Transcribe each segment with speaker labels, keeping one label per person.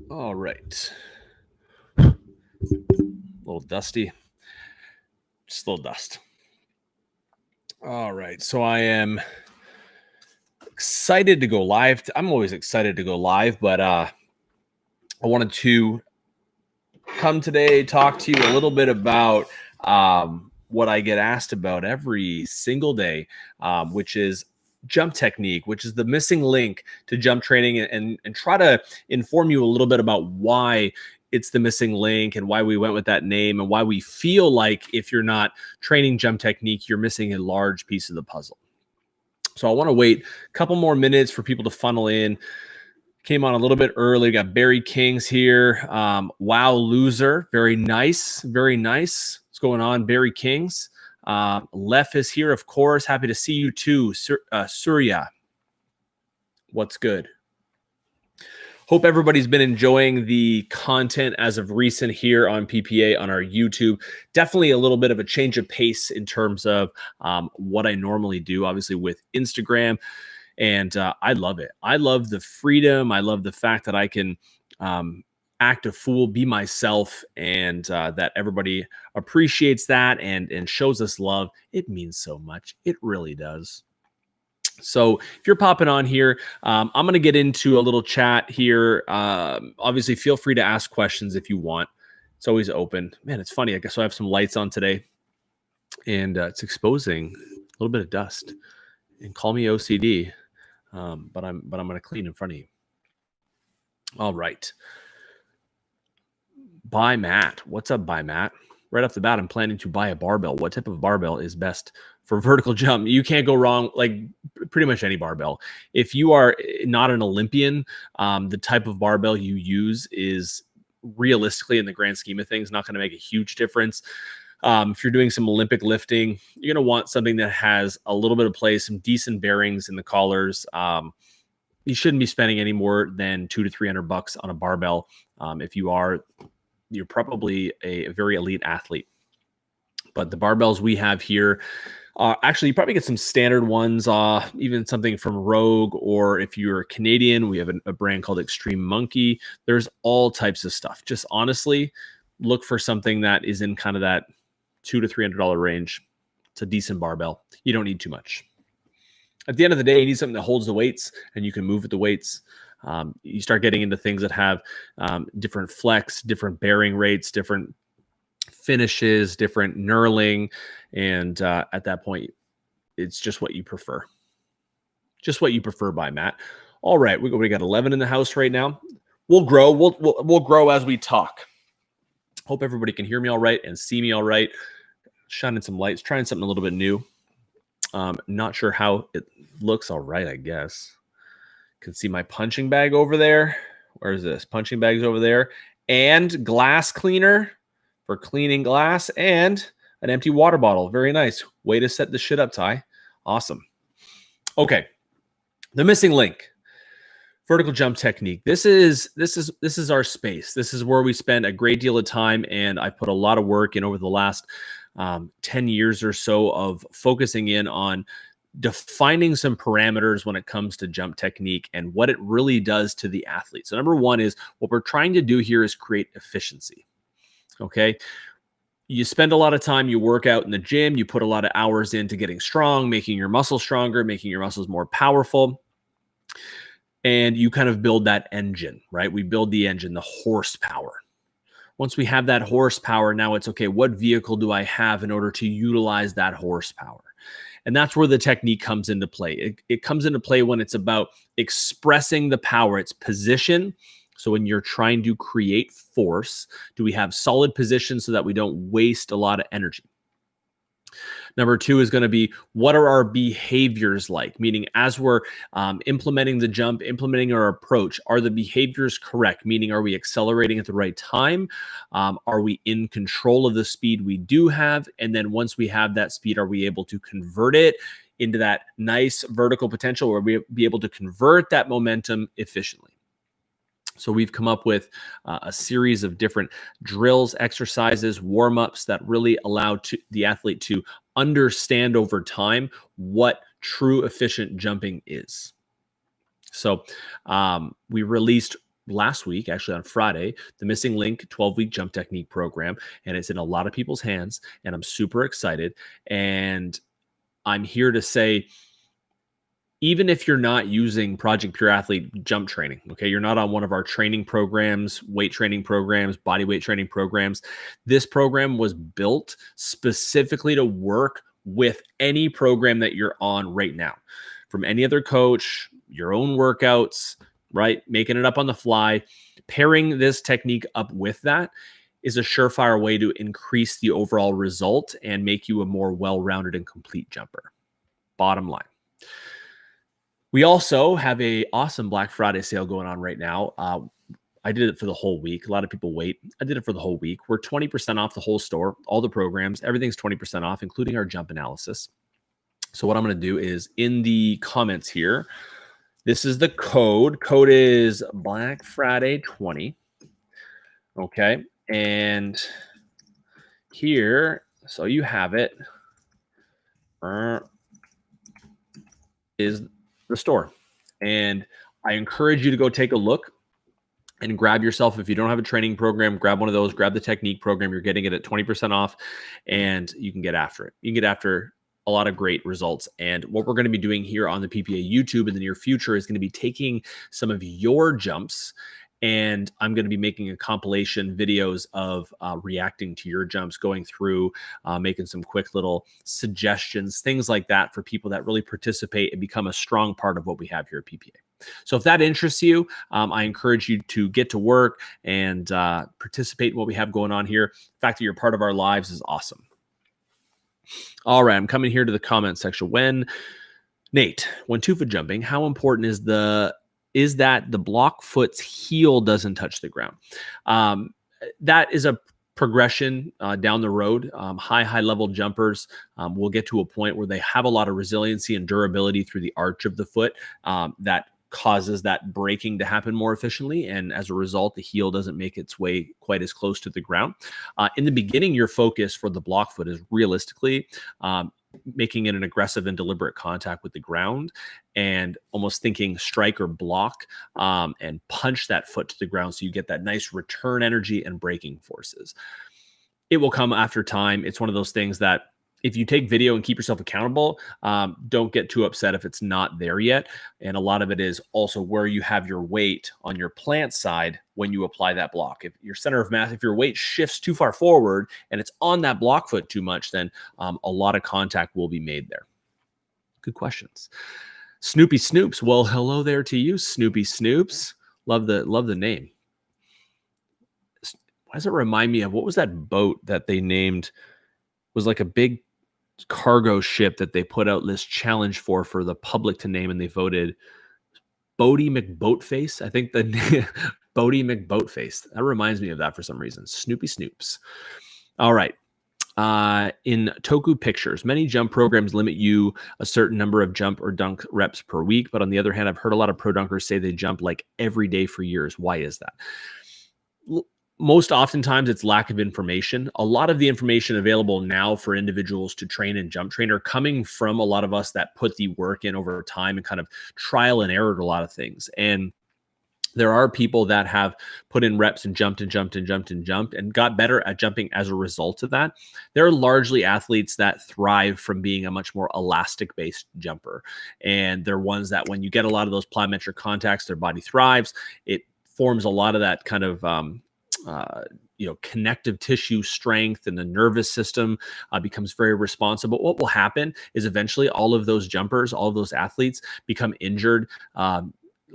Speaker 1: All right. A little dusty. Just a little dust. All right. So I am excited to go live. I'm always excited to go live, but I wanted to come today, talk to you a little bit about what I get asked about every single day, which is jump technique, which is the missing link to jump training, and try to inform you a little bit about why it's the missing link and why we went with that name and why we feel like if you're not training jump technique, you're missing a large piece of the puzzle. So I want to wait a couple more minutes for people to funnel in. Came on a little bit early. Got Barry Kings here. Wow, loser. Very nice. Very nice. What's going on, Barry Kings? Lef is here, of course. Happy to see you too. Surya. What's good? Hope everybody's been enjoying the content as of recent here on PPA on our YouTube. Definitely a little bit of a change of pace in terms of what I normally do, obviously with Instagram. And I love it. I love the freedom. I love the fact that I can act a fool, be myself, and that everybody appreciates that and shows us love. It means so much. It really does. So if you're popping on here, I'm going to get into a little chat here. Obviously, feel free to ask questions if you want. It's always open. Man, it's funny. I guess I have some lights on today, and it's exposing a little bit of dust. And call me OCD. But I'm going to clean in front of you. All right. Buy Matt. What's up, Buy Matt? Right off the bat, I'm planning to buy a barbell. What type of barbell is best for vertical jump? You can't go wrong. Like pretty much any barbell. If you are not an Olympian, the type of barbell you use is realistically, in the grand scheme of things, not going to make a huge difference. If you're doing some Olympic lifting, you're going to want something that has a little bit of play, some decent bearings in the collars. You shouldn't be spending any more than $200 to $300 on a barbell. If you are, you're probably a very elite athlete. But the barbells we have here, actually, you probably get some standard ones, even something from Rogue, or if you're Canadian, we have a brand called Extreme Monkey. There's all types of stuff. Just honestly, look for something that is in kind of that $200 to $300 range. It's a decent barbell. You don't need too much. At the end of the day, you need something that holds the weights and you can move with the weights. You start getting into things that have different flex, different bearing rates, different finishes, different knurling. And at that point, it's just what you prefer. Just what you prefer, by Matt. All right, we got 11 in the house right now. We'll grow. We'll grow as we talk. Hope everybody can hear me all right and see me all right. Shining some lights, trying something a little bit new. Not sure how it looks. All right, I guess. Can see my punching bag over there. Where is this? Punching bag's over there. And glass cleaner for cleaning glass and an empty water bottle. Very nice. Way to set this shit up, Ty. Awesome. Okay. The missing link. Vertical jump technique. This is our space. This is where we spend a great deal of time, and I put a lot of work in over the last 10 years or so of focusing in on defining some parameters when it comes to jump technique and what it really does to the athlete. So number one is what we're trying to do here is create efficiency. Okay. You spend a lot of time, you work out in the gym, you put a lot of hours into getting strong, making your muscles stronger, making your muscles more powerful. And you kind of build that engine, right? We build the engine, the horsepower. Once we have that horsepower, now it's okay, what vehicle do I have in order to utilize that horsepower? And that's where the technique comes into play. It comes into play when it's about expressing the power, its position. So when you're trying to create force, do we have solid position so that we don't waste a lot of energy? Number two is going to be, what are our behaviors like? Meaning, as we're implementing the jump, implementing our approach, are the behaviors correct? Meaning, are we accelerating at the right time? Are we in control of the speed we do have? And then once we have that speed, are we able to convert it into that nice vertical potential, where we be able to convert that momentum efficiently? So we've come up with a series of different drills, exercises, warm-ups that really allow the athlete to understand over time what true efficient jumping is. So we released last week, actually on Friday, the Missing Link 12-week jump technique program, and it's in a lot of people's hands, and I'm super excited. And I'm here to say, even if you're not using Project Pure Athlete jump training, okay, you're not on one of our training programs, weight training programs, body weight training programs, this program was built specifically to work with any program that you're on right now, from any other coach, your own workouts, right? Making it up on the fly. Pairing this technique up with that is a surefire way to increase the overall result and make you a more well-rounded and complete jumper. Bottom line. We also have a awesome Black Friday sale going on right now. I did it for the whole week. A lot of people wait. I did it for the whole week. We're 20% off the whole store, all the programs, everything's 20% off, including our jump analysis. So what I'm going to do is in the comments here, this is the code. Code is Black Friday 20. Okay. And here, so you have it, is the store. And I encourage you to go take a look and grab yourself. If you don't have a training program, grab one of those, grab the technique program. You're getting it at 20% off and you can get after it. You can get after a lot of great results. And what we're going to be doing here on the PPA YouTube in the near future is going to be taking some of your jumps, and I'm going to be making a compilation videos of reacting to your jumps, going through, making some quick little suggestions, things like that for people that really participate and become a strong part of what we have here at PPA. So if that interests you, I encourage you to get to work and participate in what we have going on here. The fact that you're part of our lives is awesome. All right, I'm coming here to the comment section. Nate, when 2-foot jumping, how important is that the block foot's heel doesn't touch the ground? That is a progression down the road. High level jumpers will get to a point where they have a lot of resiliency and durability through the arch of the foot that causes that breaking to happen more efficiently. And as a result, the heel doesn't make its way quite as close to the ground. In the beginning, your focus for the block foot is realistically making it an aggressive and deliberate contact with the ground and almost thinking strike or block and punch that foot to the ground so you get that nice return energy and braking forces. It will come after time. It's one of those things that if you take video and keep yourself accountable, don't get too upset if it's not there yet. And a lot of it is also where you have your weight on your plant side when you apply that block. If your center of mass, if your weight shifts too far forward and it's on that block foot too much, then a lot of contact will be made there. Good questions. Snoopy Snoops. Well, hello there to you, Snoopy Snoops. Love the name. Why does it remind me of, what was that boat that they named? It was like a big cargo ship that they put out this challenge for the public to name, and they voted Bodie McBoatface. I think the Bodie McBoatface. That reminds me of that for some reason. Snoopy Snoops. All right. In Toku Pictures, many jump programs limit you a certain number of jump or dunk reps per week. But on the other hand, I've heard a lot of pro dunkers say they jump like every day for years. Why is that? Most oftentimes it's lack of information. A lot of the information available now for individuals to train and jump train are coming from a lot of us that put the work in over time and kind of trial and error a lot of things. And there are people that have put in reps and jumped and got better at jumping as a result of that. There are largely athletes that thrive from being a much more elastic-based jumper. And they're ones that when you get a lot of those plyometric contacts, their body thrives. It forms a lot of that kind of connective tissue strength, and the nervous system becomes very responsive. But what will happen is eventually all of those jumpers, all of those athletes become injured,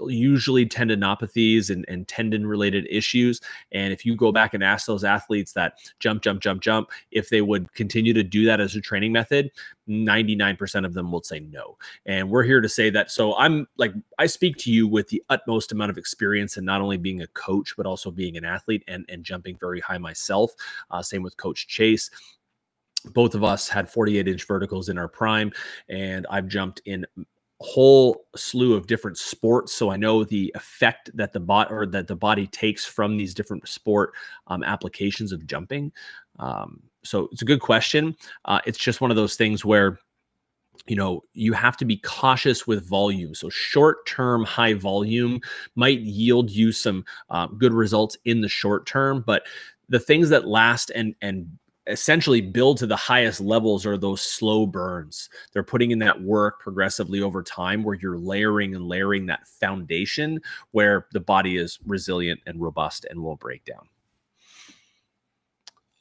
Speaker 1: usually tendinopathies and tendon related issues. And if you go back and ask those athletes that jump, if they would continue to do that as a training method, 99% of them will say no. And we're here to say that. So I speak to you with the utmost amount of experience, and not only being a coach, but also being an athlete and jumping very high myself. Same with Coach Chase. Both of us had 48-inch verticals in our prime, and I've jumped in whole slew of different sports, so I know the effect that the body takes from these different sport applications of jumping. So it's a good question. It's just one of those things where you have to be cautious with volume. So short-term high volume might yield you some good results in the short term, but the things that last and essentially build to the highest levels are those slow burns. They're putting in that work progressively over time, where you're layering and layering that foundation where the body is resilient and robust and won't break down.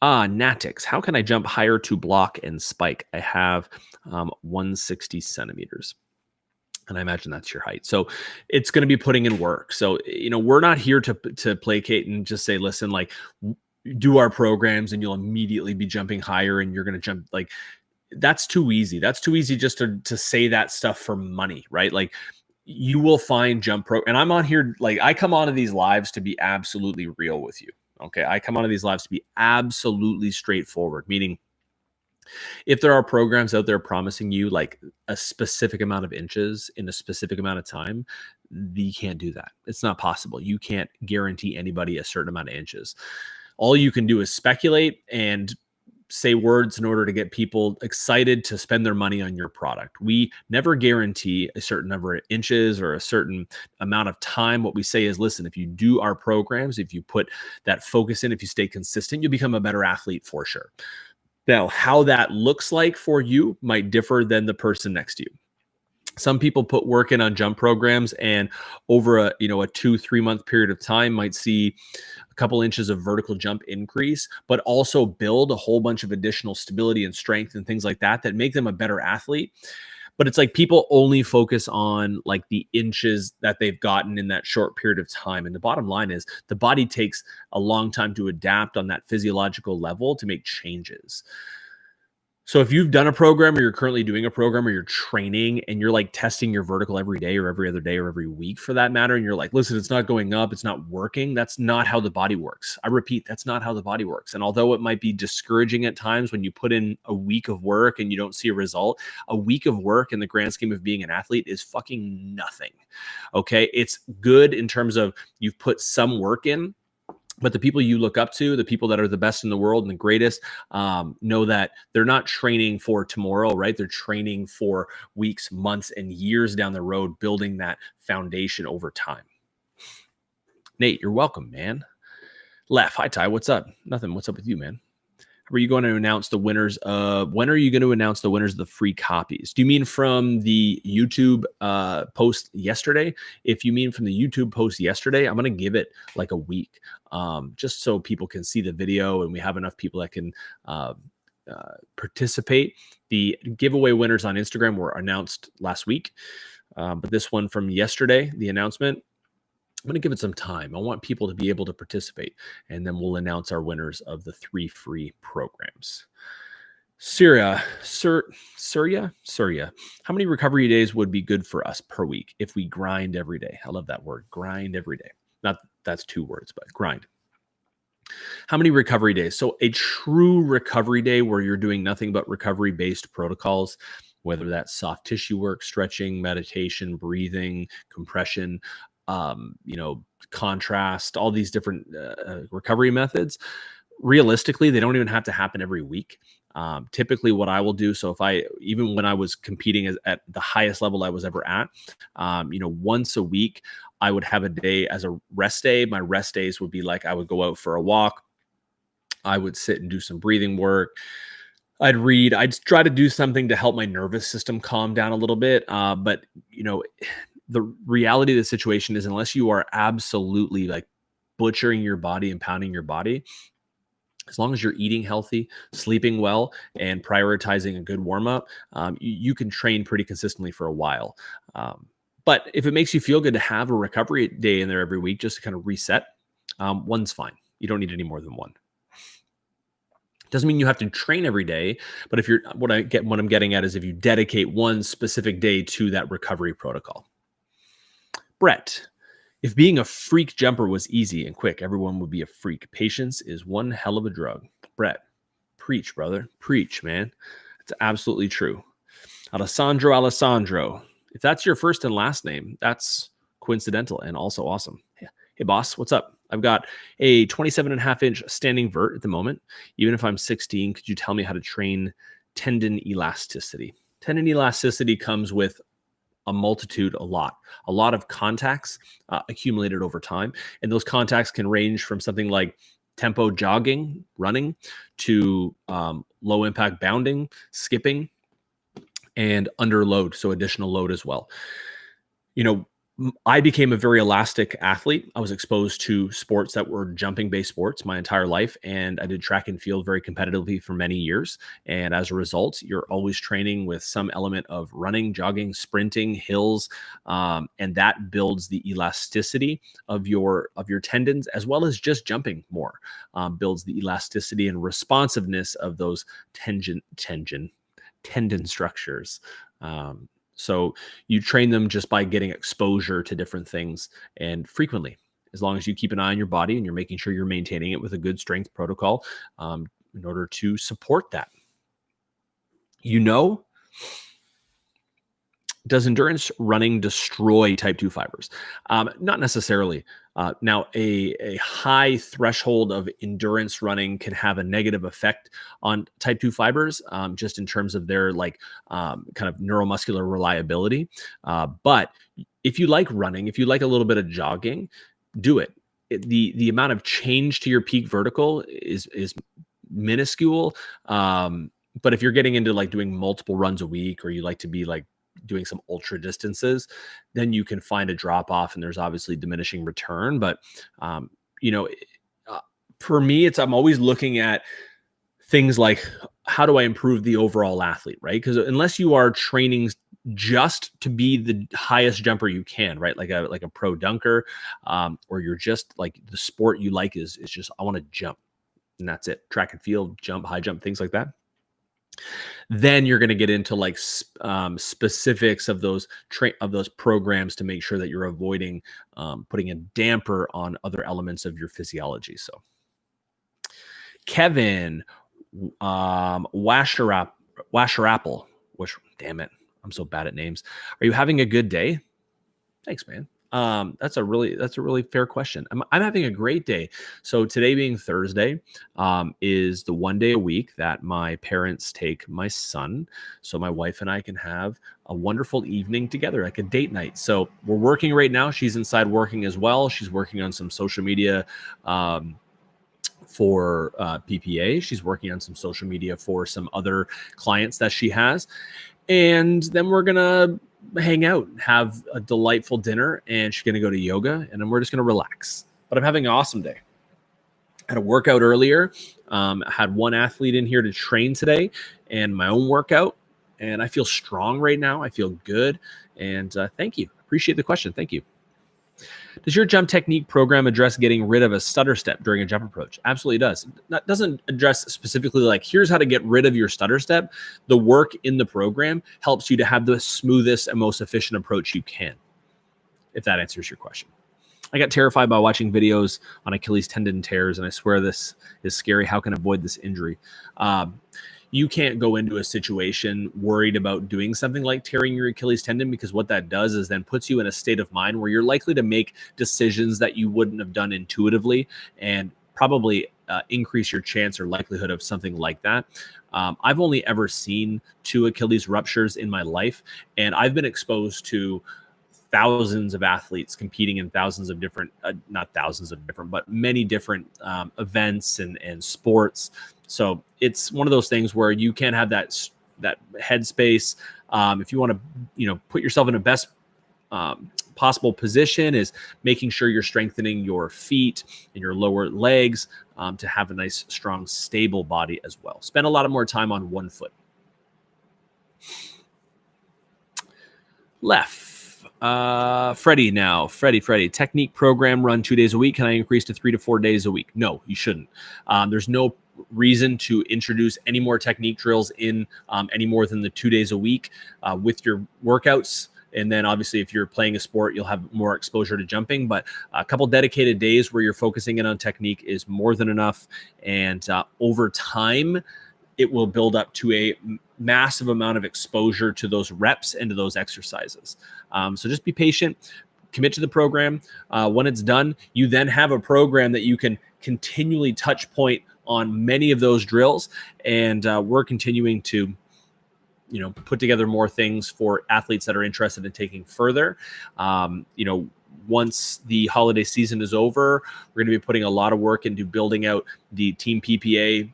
Speaker 1: Natix, how can I jump higher to block and spike? I have 160 centimeters. And I imagine that's your height. So it's going to be putting in work. So, we're not here to placate and just say, listen, like, do our programs and you'll immediately be jumping higher and you're going to jump. Like, that's too easy. That's too easy just to say that stuff for money, right? Like, you will find and I'm on here, like, I come onto these lives to be absolutely real with you. Okay. I come onto these lives to be absolutely straightforward, meaning if there are programs out there promising you like a specific amount of inches in a specific amount of time, you can't do that. It's not possible. You can't guarantee anybody a certain amount of inches. All you can do is speculate and say words in order to get people excited to spend their money on your product. We never guarantee a certain number of inches or a certain amount of time. What we say is, listen, if you do our programs, if you put that focus in, if you stay consistent, you'll become a better athlete for sure. Now, how that looks like for you might differ than the person next to you. Some people put work in on jump programs and over a 2-3 month period of time might see a couple inches of vertical jump increase, but also build a whole bunch of additional stability and strength and things like that make them a better athlete. But it's like people only focus on like the inches that they've gotten in that short period of time. And the bottom line is the body takes a long time to adapt on that physiological level to make changes. So if you've done a program or you're currently doing a program or you're training and you're like testing your vertical every day or every other day or every week for that matter, and you're like, listen, it's not going up, it's not working, that's not how the body works. I repeat, that's not how the body works. And although it might be discouraging at times when you put in a week of work and you don't see a result, a week of work in the grand scheme of being an athlete is fucking nothing. Okay. It's good in terms of you've put some work in. But the people you look up to, the people that are the best in the world and the greatest, know that they're not training for tomorrow, right? They're training for weeks, months, and years down the road, building that foundation over time. Nate, you're welcome, man. Lef, hi, Ty. What's up? Nothing. What's up with you, man? Are you going to announce the winners of, when are you going to announce the winners of the free copies? Do you mean from the YouTube post yesterday? If you mean from the YouTube post yesterday, I'm going to give it like a week, just so people can see the video and we have enough people that can participate. The giveaway winners on Instagram were announced last week, but this one from yesterday, the announcement, I'm going to give it some time. I want people to be able to participate, and then we'll announce our winners of the 3 free programs. Surya. How many recovery days would be good for us per week if we grind every day? I love that word, grind every day. Not that's 2 words, but grind. How many recovery days? So a true recovery day where you're doing nothing but recovery-based protocols, whether that's soft tissue work, stretching, meditation, breathing, compression, contrast, all these different recovery methods. Realistically, they don't even have to happen every week. Typically what I will do, so even when I was competing at the highest level I was ever at, once a week, I would have a day as a rest day. My rest days would be like, I would go out for a walk. I would sit and do some breathing work. I'd read. I'd try to do something to help my nervous system calm down a little bit. But the reality of the situation is, unless you are absolutely like butchering your body and pounding your body, as long as you're eating healthy, sleeping well, and prioritizing a good warm up, you can train pretty consistently for a while. But if it makes you feel good to have a recovery day in there every week, just to kind of reset, one's fine. You don't need any more than one. Doesn't mean you have to train every day, but what I'm getting at is if you dedicate one specific day to that recovery protocol. Brett, if being a freak jumper was easy and quick, everyone would be a freak. Patience is one hell of a drug. Brett, preach, brother. Preach, man. It's absolutely true. Alessandro. If that's your first and last name, that's coincidental and also awesome. Yeah. Hey, boss, what's up? I've got a 27.5-inch standing vert at the moment. Even if I'm 16, could you tell me how to train tendon elasticity? Tendon elasticity comes with a lot of contacts accumulated over time. And those contacts can range from something like tempo jogging, running, to low impact bounding, skipping, and under load, so additional load as well. You know, I became a very elastic athlete. I was exposed to sports that were jumping based sports my entire life. And I did track and field very competitively for many years. And as a result, you're always training with some element of running, jogging, sprinting, hills. And that builds the elasticity of your tendons, as well as just jumping more, builds the elasticity and responsiveness of those tendon structures. So you train them just by getting exposure to different things and frequently, as long as you keep an eye on your body and you're making sure you're maintaining it with a good strength protocol in order to support that. Does endurance running destroy type 2 fibers? Not necessarily. Now, a high threshold of endurance running can have a negative effect on type 2 fibers, just in terms of their kind of neuromuscular reliability. But if you like running, if you like a little bit of jogging, do it. The amount of change to your peak vertical is minuscule. But if you're getting into like doing multiple runs a week, or you like to be like doing some ultra distances, then you can find a drop off, and there's obviously diminishing return. But for me, I'm always looking at things like, how do I improve the overall athlete, right? Because unless you are training just to be the highest jumper you can, right? Like a pro dunker, or you're just like, the sport you like is just, I want to jump, and that's it. Track and field, jump, high jump, things like that. Then you're going to get into like specifics of those programs to make sure that you're avoiding putting a damper on other elements of your physiology. So Kevin Washerapple, damn it, I'm so bad at names. Are you having a good day? Thanks, man. That's a really fair question. I'm having a great day. So today, being Thursday, is the one day a week that my parents take my son, so my wife and I can have a wonderful evening together, like a date night. So we're working right now. She's inside working as well. She's working on some social media for PPA. She's working on some social media for some other clients that she has. And then we're going to hang out, have a delightful dinner, and she's going to go to yoga, and then we're just going to relax. But I'm having an awesome day. I had a workout earlier. I had one athlete in here to train today, and my own workout, and I feel strong right now. I feel good. And thank you. Appreciate the question. Thank you. Does your jump technique program address getting rid of a stutter step during a jump approach? Absolutely does. That doesn't address specifically like, here's how to get rid of your stutter step. The work in the program helps you to have the smoothest and most efficient approach you can, if that answers your question. I got terrified by watching videos on Achilles tendon tears, and I swear this is scary. How can I avoid this injury? You can't go into a situation worried about doing something like tearing your Achilles tendon, because what that does is then puts you in a state of mind where you're likely to make decisions that you wouldn't have done intuitively, and probably increase your chance or likelihood of something like that. I've only ever seen 2 Achilles ruptures in my life, and I've been exposed to thousands of athletes competing in thousands of different, not thousands of different, but many different events and sports. So it's one of those things where you can't have that headspace. If you want to, put yourself in the best possible position, is making sure you're strengthening your feet and your lower legs to have a nice, strong, stable body as well. Spend a lot more time on one foot. Freddie, technique program run 2 days a week. Can I increase to 3 to 4 days a week? No, you shouldn't. There's no reason to introduce any more technique drills in any more than the 2 days a week with your workouts. And then obviously if you're playing a sport, you'll have more exposure to jumping, but a couple dedicated days where you're focusing in on technique is more than enough. And over time, it will build up to a massive amount of exposure to those reps and to those exercises. So just be patient, commit to the program. When it's done, you then have a program that you can continually touch point on many of those drills. And we're continuing to put together more things for athletes that are interested in taking further. Once the holiday season is over, we're going to be putting a lot of work into building out the Team PPA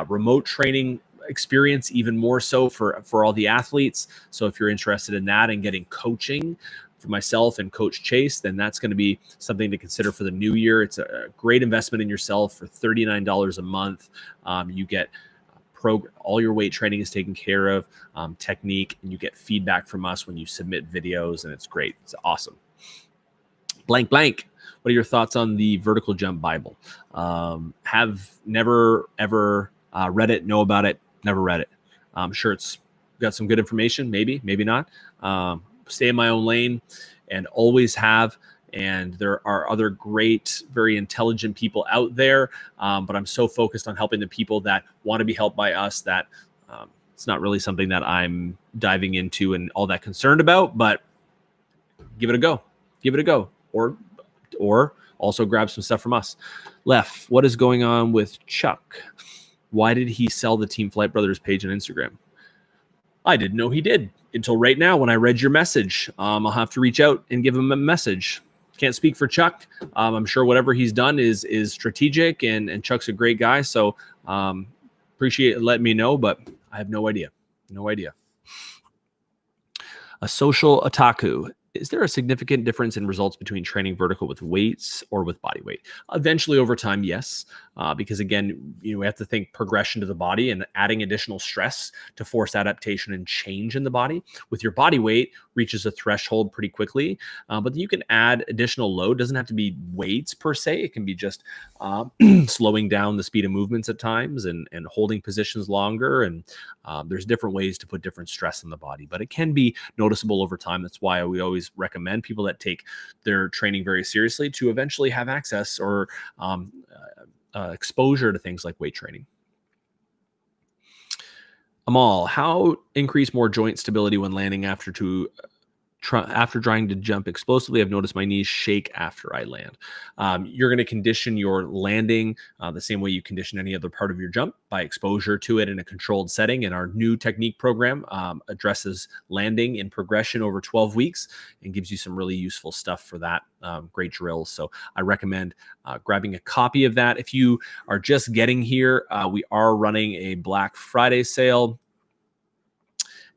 Speaker 1: remote training experience, even more so for all the athletes. So if you're interested in that and getting coaching for myself and Coach Chase, then that's going to be something to consider for the new year. It's a great investment in yourself for $39 a month. You get all your weight training is taken care of, technique, and you get feedback from us when you submit videos, and it's great. It's awesome. Blank. What are your thoughts on the vertical jump Bible? Have never ever read it, know about it, never read it. I'm sure it's got some good information, maybe not. Stay in my own lane and always have. And there are other great, very intelligent people out there. But I'm so focused on helping the people that want to be helped by us that it's not really something that I'm diving into and all that concerned about, but give it a go. Or also grab some stuff from us. Lef, what is going on with Chuck? Why did he sell the Team Flight Brothers page on Instagram? I didn't know he did until right now when I read your message. I'll have to reach out and give him a message. Can't speak for Chuck. I'm sure whatever he's done is strategic, and Chuck's a great guy. So appreciate it letting me know, but I have no idea. A social otaku. Is there a significant difference in results between training vertical with weights or with body weight? Eventually, over time, yes, because again, we have to think progression to the body and adding additional stress to force adaptation and change in the body. With your body weight, reaches a threshold pretty quickly, but you can add additional load. Doesn't have to be weights per se. It can be just slowing down the speed of movements at times and holding positions longer. And there's different ways to put different stress on the body, but it can be noticeable over time. That's why we always recommend people that take their training very seriously to eventually have access or exposure to things like weight training. Amal, how increase more joint stability when landing after trying to jump explosively? I've noticed my knees shake after I land. You're going to condition your landing the same way you condition any other part of your jump, by exposure to it in a controlled setting. And our new technique program addresses landing in progression over 12 weeks and gives you some really useful stuff for that. Great drills. So I recommend grabbing a copy of that. If you are just getting here, we are running a Black Friday sale.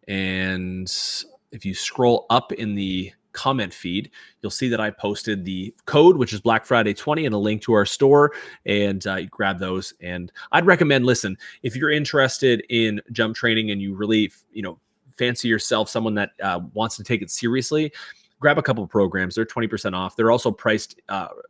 Speaker 1: And if you scroll up in the comment feed, you'll see that I posted the code, which is Black Friday 20, and a link to our store, and you grab those. And I'd recommend, listen, if you're interested in jump training and you really, fancy yourself someone that wants to take it seriously, grab a couple of programs. They're 20% off. They're also priced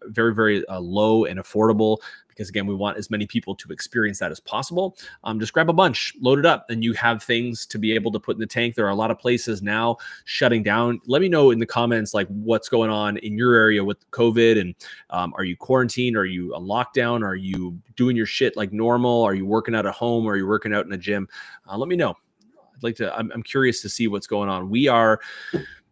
Speaker 1: very, very low and affordable because, again, we want as many people to experience that as possible. Just grab a bunch, load it up, and you have things to be able to put in the tank. There are a lot of places now shutting down. Let me know in the comments, like, what's going on in your area with COVID, and are you quarantined? Are you on lockdown? Are you doing your shit like normal? Are you working out at home? Or are you working out in a gym? Let me know. I'm curious to see what's going on. We are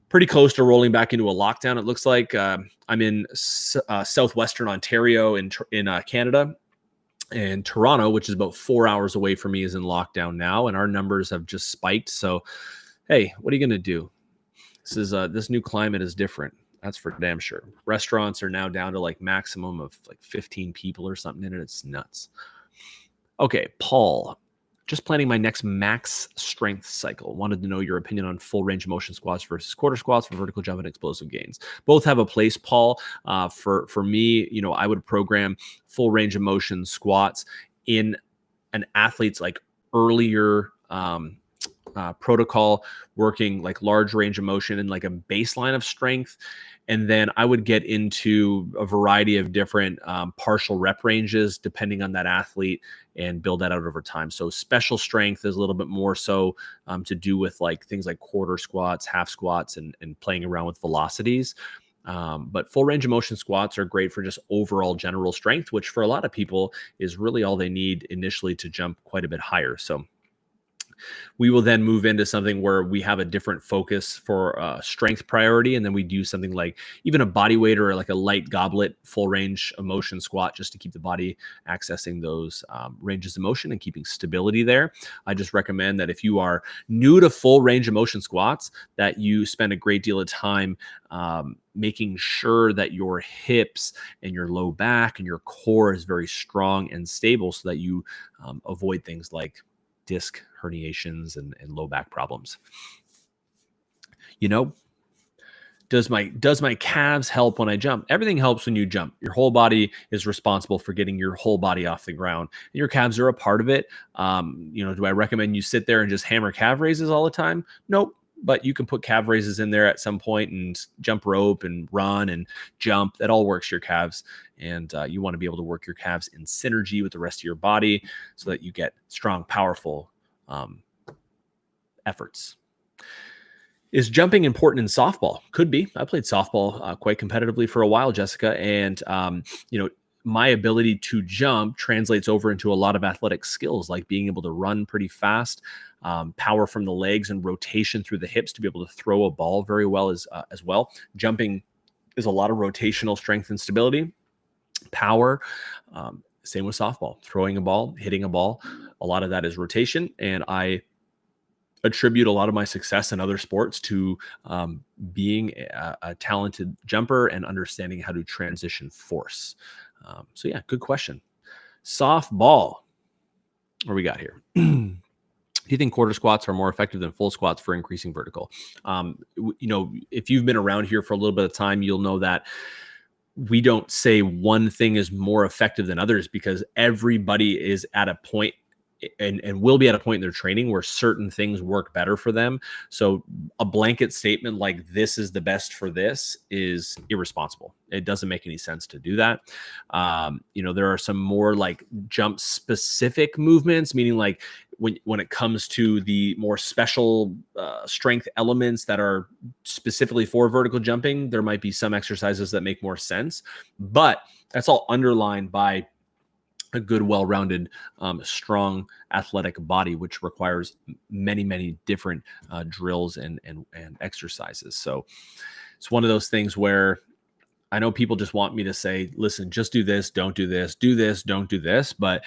Speaker 1: pretty close to rolling back into a lockdown. It looks like I'm in southwestern Ontario in Canada, and Toronto, which is about 4 hours away from me, is in lockdown now, and our numbers have just spiked. So, hey, what are you going to do? This new climate is different. That's for damn sure. Restaurants are now down to like maximum of like 15 people or something in it. It's nuts. Okay, Paul. Just planning my next max strength cycle. Wanted to know your opinion on full range of motion squats versus quarter squats for vertical jump and explosive gains. Both have a place, Paul. For me, I would program full range of motion squats in an athlete's like earlier protocol, working like large range of motion and like a baseline of strength. And then I would get into a variety of different partial rep ranges depending on that athlete and build that out over time. So special strength is a little bit more so to do with like things like quarter squats, half squats, and playing around with velocities. But full range of motion squats are great for just overall general strength, which for a lot of people is really all they need initially to jump quite a bit higher. So We will then move into something where we have a different focus for strength priority. And then we do something like even a body weight or like a light goblet, full range of motion squat, just to keep the body accessing those ranges of motion and keeping stability there. I just recommend that if you are new to full range of motion squats, that you spend a great deal of time making sure that your hips and your low back and your core is very strong and stable so that you avoid things like disc herniations and low back problems. You know, does my calves help when I jump? Everything helps when you jump. Your whole body is responsible for getting your whole body off the ground. And your calves are a part of it. Do I recommend you sit there and just hammer calf raises all the time? Nope. But you can put calf raises in there at some point and jump rope and run and jump. That all works your calves. And you want to be able to work your calves in synergy with the rest of your body so that you get strong, powerful efforts. Is jumping important in softball? Could be. I played softball quite competitively for a while, Jessica. And, my ability to jump translates over into a lot of athletic skills, like being able to run pretty fast, power from the legs and rotation through the hips to be able to throw a ball very well as well. Jumping is a lot of rotational strength and stability, power. Same with softball, throwing a ball, hitting a ball. A lot of that is rotation. And I attribute a lot of my success in other sports to being a talented jumper and understanding how to transition force. So yeah, good question. Softball. What we got here? Do you think quarter squats are more effective than full squats for increasing vertical? If you've been around here for a little bit of time, you'll know that we don't say one thing is more effective than others because everybody is at a point and will be at a point in their training where certain things work better for them. So a blanket statement like this is the best for this is irresponsible. It doesn't make any sense to do that. There are some more like jump specific movements, meaning like when it comes to the more special strength elements that are specifically for vertical jumping, there might be some exercises that make more sense, but that's all underlined by a good, well-rounded, strong, athletic body, which requires many, many different drills and exercises. So it's one of those things where I know people just want me to say, listen, just do this, don't do this, do this, don't do this. But,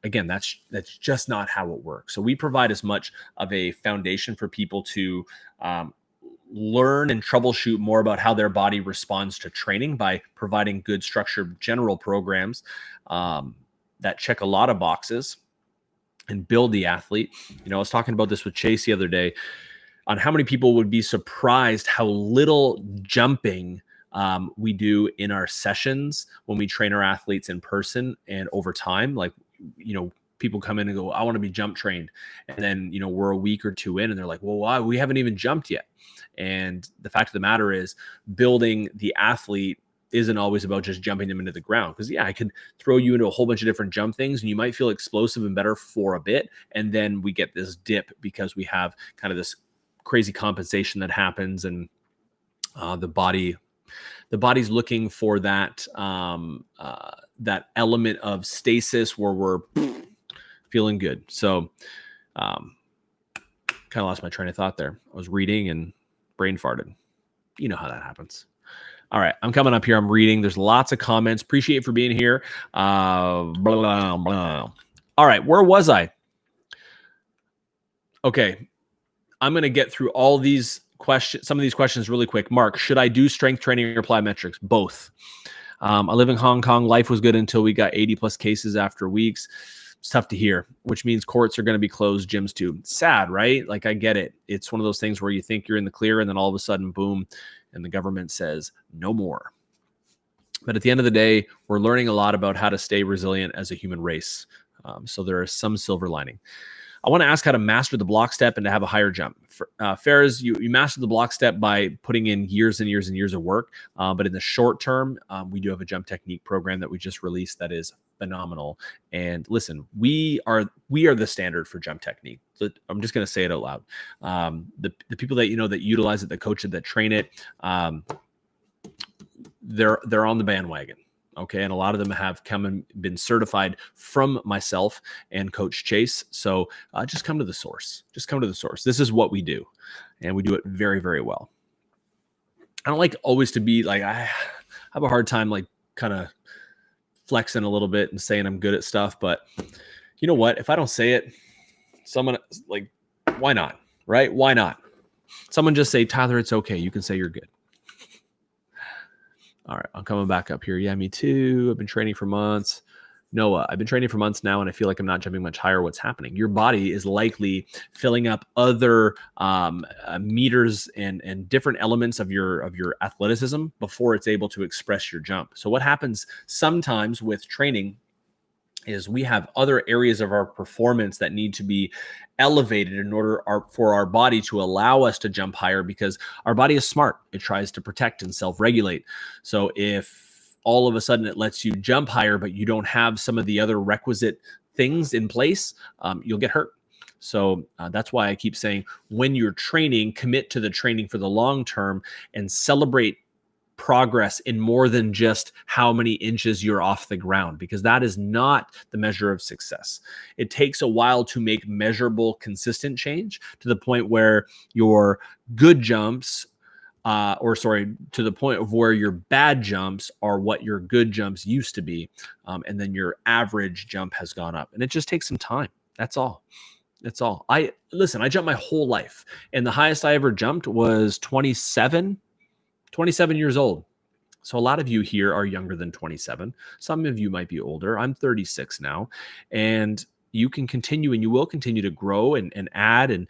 Speaker 1: again, that's just not how it works. So we provide as much of a foundation for people to learn and troubleshoot more about how their body responds to training by providing good structured general programs that check a lot of boxes and build the athlete. I was talking about this with Chase the other day on how many people would be surprised how little jumping we do in our sessions when we train our athletes in person and over time. Like, people come in and go, I want to be jump trained. And then, we're a week or two in and they're like, well, why? We haven't even jumped yet. And the fact of the matter is building the athlete isn't always about just jumping them into the ground. Because I could throw you into a whole bunch of different jump things and you might feel explosive and better for a bit. And then we get this dip because we have kind of this crazy compensation that happens. And the body's looking for that, that element of stasis where we're feeling good. So kind of lost my train of thought there. I was reading and brain farted. You know how that happens. All right, I'm coming up here. I'm reading. There's lots of comments. Appreciate you for being here. Blah, blah, blah. All right, where was I? Okay, I'm going to get through all these questions, some of these questions really quick. Mark, should I do strength training or plyometrics? Both. I live in Hong Kong. Life was good until we got 80 plus cases after weeks. It's tough to hear, which means courts are going to be closed, gyms too. Sad, right? Like, I get it. It's one of those things where you think you're in the clear and then all of a sudden, boom, and the government says no more. But at the end of the day, we're learning a lot about how to stay resilient as a human race. So there is some silver lining. I want to ask how to master the block step and to have a higher jump. Farah's, you master the block step by putting in years and years and years of work. But in the short term, we do have a jump technique program that we just released that is phenomenal. And listen, we are the standard for jump technique. So I'm just going to say it out loud. The people that that utilize it, that coach it, that train it, they're on the bandwagon. Okay. And a lot of them have come and been certified from myself and Coach Chase. So just come to the source. Just come to the source. This is what we do. And we do it very, very well. I don't like always to be like, I have a hard time like kind of flexing a little bit and saying I'm good at stuff. But you know what? If I don't say it, someone like, why not? Right? Why not? Someone just say, Tyler, it's okay. You can say you're good. All right, I'm coming back up here. Yeah, me too. I've been training for months. Noah, I've been training for months now, and I feel like I'm not jumping much higher. What's happening? Your body is likely filling up other meters and different elements of your athleticism before it's able to express your jump. So what happens sometimes with training is we have other areas of our performance that need to be elevated in order for our body to allow us to jump higher, because our body is smart. It tries to protect and self-regulate. So if all of a sudden it lets you jump higher, but you don't have some of the other requisite things in place, you'll get hurt. So that's why I keep saying, when you're training, commit to the training for the long term and celebrate progress in more than just how many inches you're off the ground, because that is not the measure of success. It takes a while to make measurable, consistent change to the point where your good jumps, to the point of where your bad jumps are what your good jumps used to be. And then your average jump has gone up, and it just takes some time. That's all. That's all. I jumped my whole life, and the highest I ever jumped was 27 years old. So a lot of you here are younger than 27. Some of you might be older. I'm 36 now, and you can continue and you will continue to grow and add and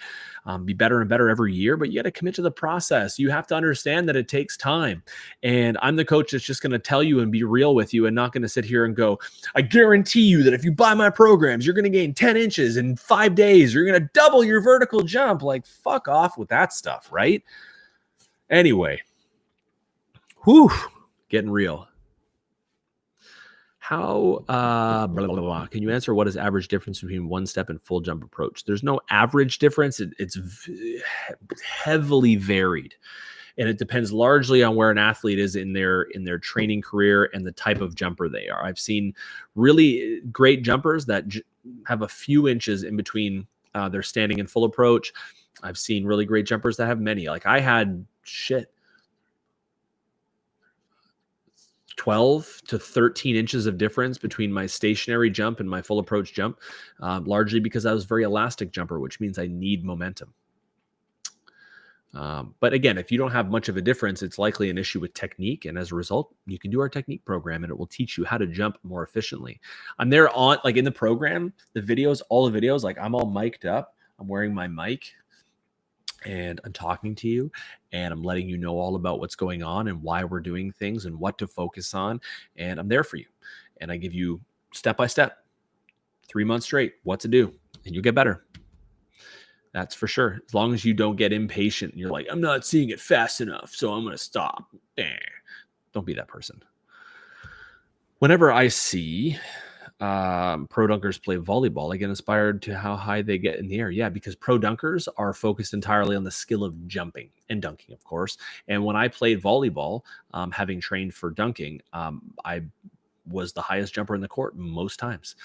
Speaker 1: be better and better every year, but you got to commit to the process. You have to understand that it takes time. And I'm the coach that's just going to tell you and be real with you and not going to sit here and go, I guarantee you that if you buy my programs, you're going to gain 10 inches in 5 days. You're going to double your vertical jump. Like, fuck off with that stuff, right? Anyway. Whew, getting real. How, blah, blah, blah. Can you answer what is average difference between one step and full jump approach? There's no average difference. It's heavily varied. And it depends largely on where an athlete is in their training career and the type of jumper they are. I've seen really great jumpers that have a few inches in between their standing and full approach. I've seen really great jumpers that have many. Like I had 12 to 13 inches of difference between my stationary jump and my full approach jump, largely because I was a very elastic jumper, which means I need momentum. But again, if you don't have much of a difference, it's likely an issue with technique. And as a result, you can do our technique program and it will teach you how to jump more efficiently. I'm there on, like in the program, the videos, all the videos, like I'm all mic'd up. I'm wearing my mic and I'm talking to you and I'm letting you know all about what's going on and why we're doing things and what to focus on. And I'm there for you. And I give you step-by-step, 3 months straight, what to do, and you'll get better. That's for sure. As long as you don't get impatient and you're like, I'm not seeing it fast enough, so I'm going to stop. Don't be that person. Whenever I see pro dunkers play volleyball, I get inspired to how high they get in the air. Yeah, because pro dunkers are focused entirely on the skill of jumping and dunking, of course. And when I played volleyball, having trained for dunking, I was the highest jumper in the court most times.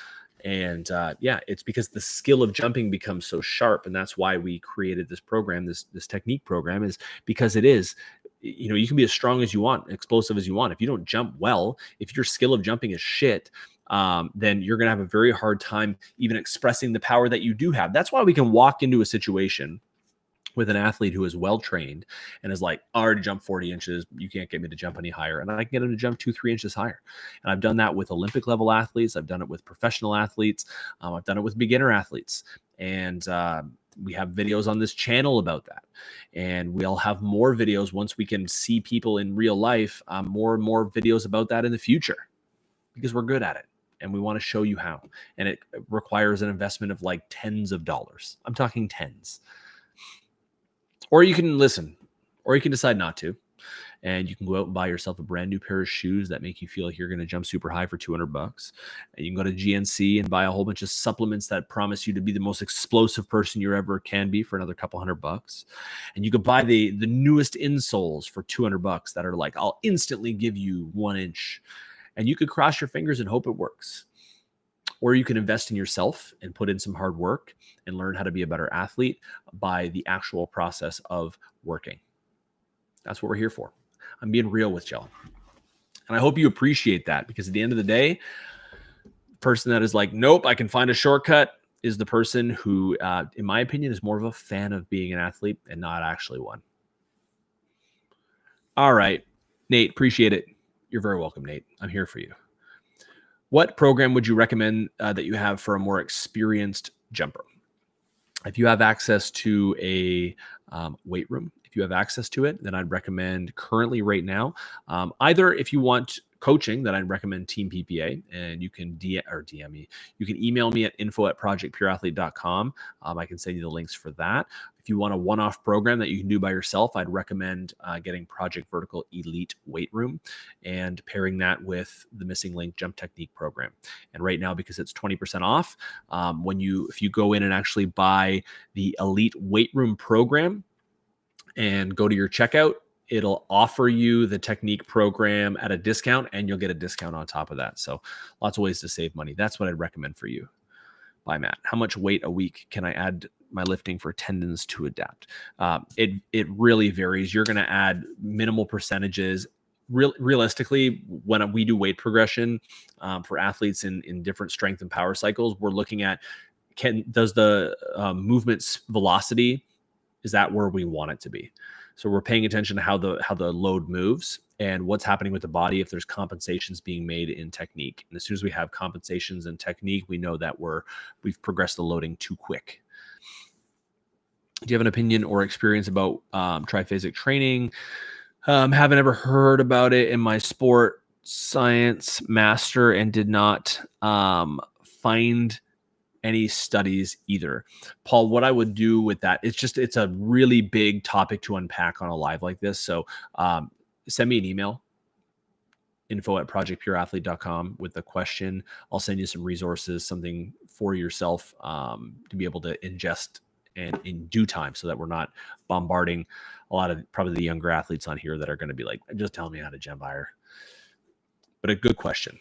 Speaker 1: And yeah, it's because the skill of jumping becomes so sharp. And that's why we created this program, this technique program, is because it is, you know, you can be as strong as you want, explosive as you want. If you don't jump well, if your skill of jumping is shit, then you're going to have a very hard time even expressing the power that you do have. That's why we can walk into a situation with an athlete who is well-trained and is like, I already jumped 40 inches. You can't get me to jump any higher. And I can get him to jump 2-3 inches higher. And I've done that with Olympic level athletes. I've done it with professional athletes. I've done it with beginner athletes. And we have videos on this channel about that. And we'll have more videos once we can see people in real life, more and more videos about that in the future, because we're good at it. And we want to show you how. And it requires an investment of like tens of dollars. I'm talking tens. Or you can listen, or you can decide not to. And you can go out and buy yourself a brand new pair of shoes that make you feel like you're going to jump super high for $200. And you can go to GNC and buy a whole bunch of supplements that promise you to be the most explosive person you ever can be for another couple $100. And you could buy the newest insoles for $200 that are like, I'll instantly give you 1 inch. And you could cross your fingers and hope it works. Or you can invest in yourself and put in some hard work and learn how to be a better athlete by the actual process of working. That's what we're here for. I'm being real with y'all. And I hope you appreciate that, because at the end of the day, the person that is like, nope, I can find a shortcut, is the person who, in my opinion, is more of a fan of being an athlete and not actually one. All right, Nate, appreciate it. You're very welcome, Nate. I'm here for you. What program would you recommend that you have for a more experienced jumper? If you have access to a weight room, if you have access to it, then I'd recommend currently right now, either if you want coaching, then I'd recommend Team PPA, and you can DM me. You can email me at info@projectpureathlete.com. I can send you the links for that. If you want a one-off program that you can do by yourself, I'd recommend getting Project Vertical Elite Weight Room and pairing that with the Missing Link Jump Technique program. And right now, because it's 20% off, if you go in and actually buy the Elite Weight Room program and go to your checkout, it'll offer you the technique program at a discount, and you'll get a discount on top of that. So lots of ways to save money. That's what I'd recommend for you. By Matt. How much weight a week can I add my lifting for tendons to adapt? It really varies. You're going to add minimal percentages. Realistically, when we do weight progression for athletes in different strength and power cycles, we're looking at, does the movement's velocity, is that where we want it to be? So we're paying attention to how the load moves and what's happening with the body, if there's compensations being made in technique. And as soon as we have compensations in technique, we know that we've progressed the loading too quick. Do you have an opinion or experience about triphasic training? Haven't ever heard about it in my sport science master, and did not find any studies either. Paul, what I would do with that, it's a really big topic to unpack on a live like this. So send me an email, info@projectpureathlete.com, with the question. I'll send you some resources, something for yourself to be able to ingest and in due time, so that we're not bombarding a lot of probably the younger athletes on here that are going to be like, just tell me how to jump higher. But a good question.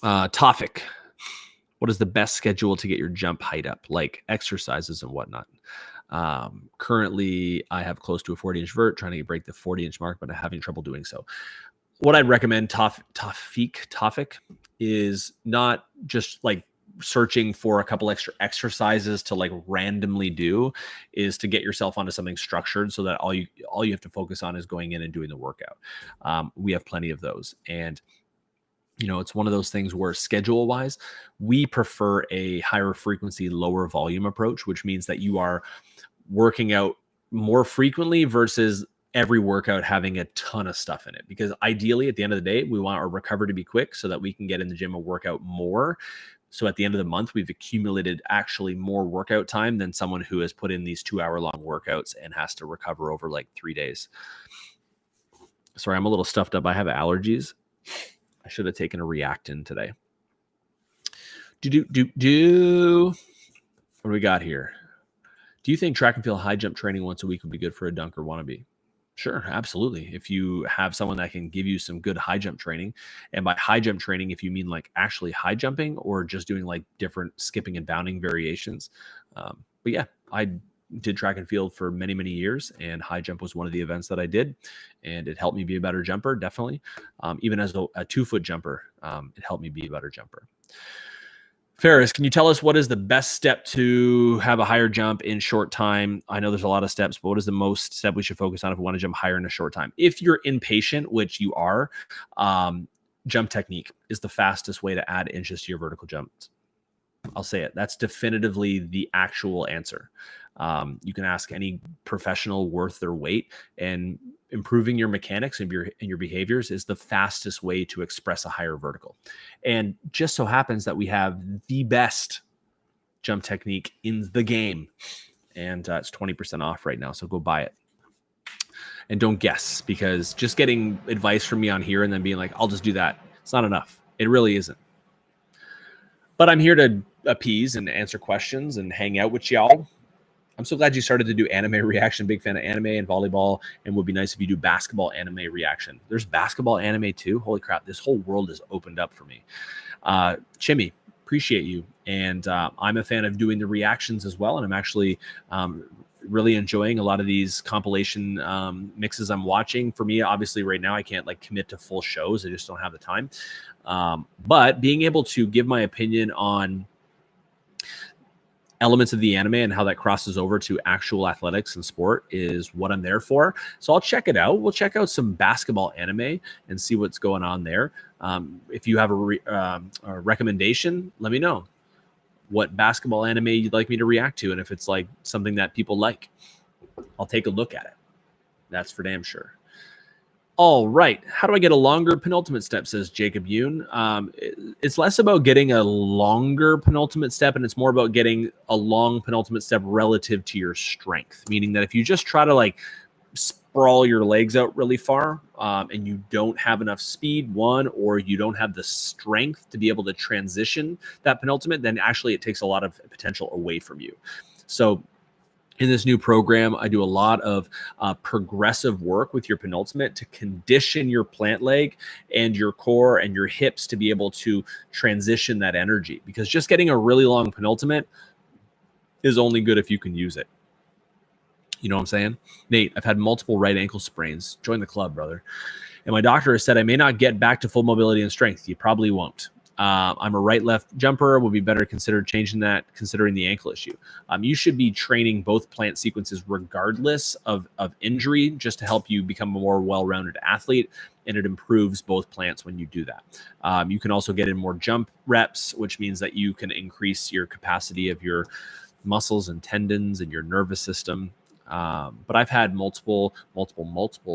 Speaker 1: Tofik, what is the best schedule to get your jump height up, like exercises and whatnot? Currently, I have close to a 40-inch vert, trying to break the 40-inch mark, but I'm having trouble doing so. What I'd recommend, Tofik, is not just like searching for a couple extra exercises to like randomly do, is to get yourself onto something structured, so that all you have to focus on is going in and doing the workout. We have plenty of those. And it's one of those things where schedule wise, we prefer a higher frequency, lower volume approach, which means that you are working out more frequently versus every workout having a ton of stuff in it. Because ideally, at the end of the day, we want our recovery to be quick so that we can get in the gym and work out more. So at the end of the month, we've accumulated actually more workout time than someone who has put in these 2-hour-long workouts and has to recover over like 3 days. Sorry, I'm a little stuffed up. I have allergies. I should have taken a Reactin today. What do we got here? Do you think track and field high jump training once a week would be good for a dunker wannabe? Sure, absolutely. If you have someone that can give you some good high jump training, and by high jump training, if you mean like actually high jumping or just doing like different skipping and bounding variations. But yeah, I did track and field for many, many years, and high jump was one of the events that I did, and it helped me be a better jumper, definitely. Even as a 2-foot jumper, it helped me be a better jumper. Ferris, can you tell us what is the best step to have a higher jump in short time? I know there's a lot of steps, but what is the most step we should focus on if we want to jump higher in a short time? If you're impatient, which you are, jump technique is the fastest way to add inches to your vertical jumps. I'll say it. That's definitively the actual answer. You can ask any professional worth their weight, and improving your mechanics and your behaviors is the fastest way to express a higher vertical. And just so happens that we have the best jump technique in the game, and it's 20% off right now. So go buy it. And don't guess, because just getting advice from me on here and then being like, I'll just do that, it's not enough. It really isn't. But I'm here to appease and answer questions and hang out with y'all. I'm so glad you started to do anime reaction. Big fan of anime and volleyball, and would be nice if you do basketball anime reaction. There's basketball anime too. Holy crap. This whole world is opened up for me. Chimmy, appreciate you. And I'm a fan of doing the reactions as well. And I'm actually really enjoying a lot of these compilation mixes I'm watching. For me, obviously right now, I can't like commit to full shows. I just don't have the time. But being able to give my opinion on elements of the anime and how that crosses over to actual athletics and sport is what I'm there for. So I'll check it out. We'll check out some basketball anime and see what's going on there. If you have a recommendation, let me know what basketball anime you'd like me to react to. And if it's like something that people like, I'll take a look at it. That's for damn sure. All right. How do I get a longer penultimate step, says Jacob Yoon. It's less about getting a longer penultimate step, and it's more about getting a long penultimate step relative to your strength. Meaning that if you just try to like sprawl your legs out really far and you don't have enough speed, or you don't have the strength to be able to transition that penultimate, then actually it takes a lot of potential away from you. So in this new program, I do a lot of progressive work with your penultimate to condition your plant leg and your core and your hips to be able to transition that energy. Because just getting a really long penultimate is only good if you can use it. You know what I'm saying? Nate, I've had multiple right ankle sprains. Join the club, brother. And my doctor has said I may not get back to full mobility and strength. You probably won't. I'm a right-left jumper. Would be better considered changing that, considering the ankle issue. You should be training both plant sequences regardless of injury, just to help you become a more well-rounded athlete, and it improves both plants when you do that. You can also get in more jump reps, which means that you can increase your capacity of your muscles and tendons and your nervous system. But I've had multiple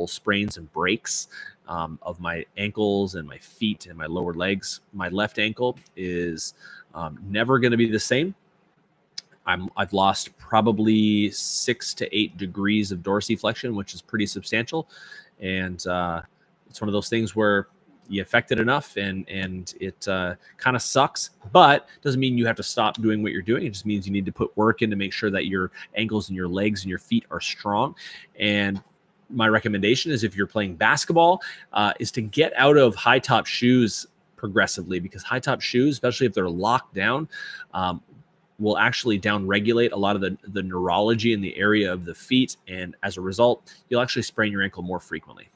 Speaker 1: sprains and breaks of my ankles and my feet and my lower legs. My left ankle is never going to be the same. I've lost probably 6 to 8 degrees of dorsiflexion, which is pretty substantial. And it's one of those things where you affect it enough and it kind of sucks, but doesn't mean you have to stop doing what you're doing. It just means you need to put work in to make sure that your ankles and your legs and your feet are strong. And my recommendation is, if you're playing basketball, is to get out of high top shoes progressively, because high top shoes, especially if they're locked down, will actually down regulate a lot of the neurology in the area of the feet. And as a result, you'll actually sprain your ankle more frequently.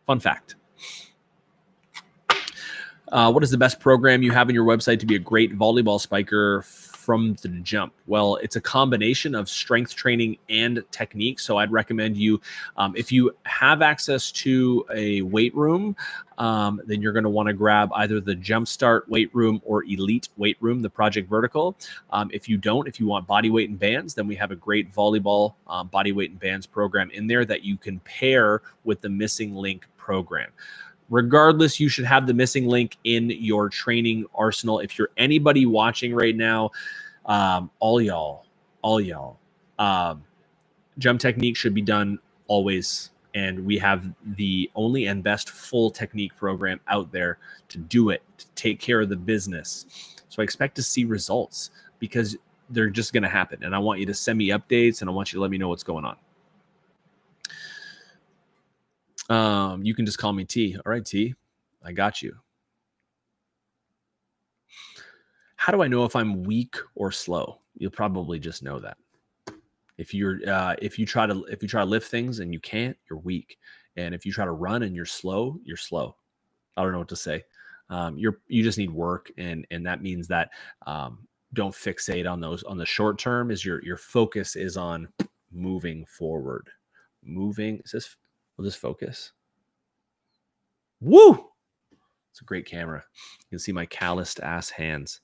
Speaker 1: Fun fact. What is the best program you have on your website to be a great volleyball spiker from the jump? Well, it's a combination of strength training and technique. So I'd recommend you, if you have access to a weight room, then you're going to want to grab either the Jumpstart weight room or Elite weight room, the Project Vertical. If you want body weight and bands, then we have a great volleyball body weight and bands program in there that you can pair with the Missing Link program. Regardless, you should have the Missing Link in your training arsenal. If you're anybody watching right now, all y'all, jump technique should be done always. And we have the only and best full technique program out there to do it, to take care of the business. So I expect to see results, because they're just going to happen. And I want you to send me updates, and I want you to let me know what's going on. You can just call me T. All right, T, I got you. How do I know if I'm weak or slow? You'll probably just know that. If you try to lift things and you can't, you're weak. And if you try to run and you're slow, you're slow. I don't know what to say. You just need work, and that means that don't fixate on those on the short term. Is your focus is on moving forward. Moving. Will this focus? Woo! It's a great camera. You can see my calloused ass hands.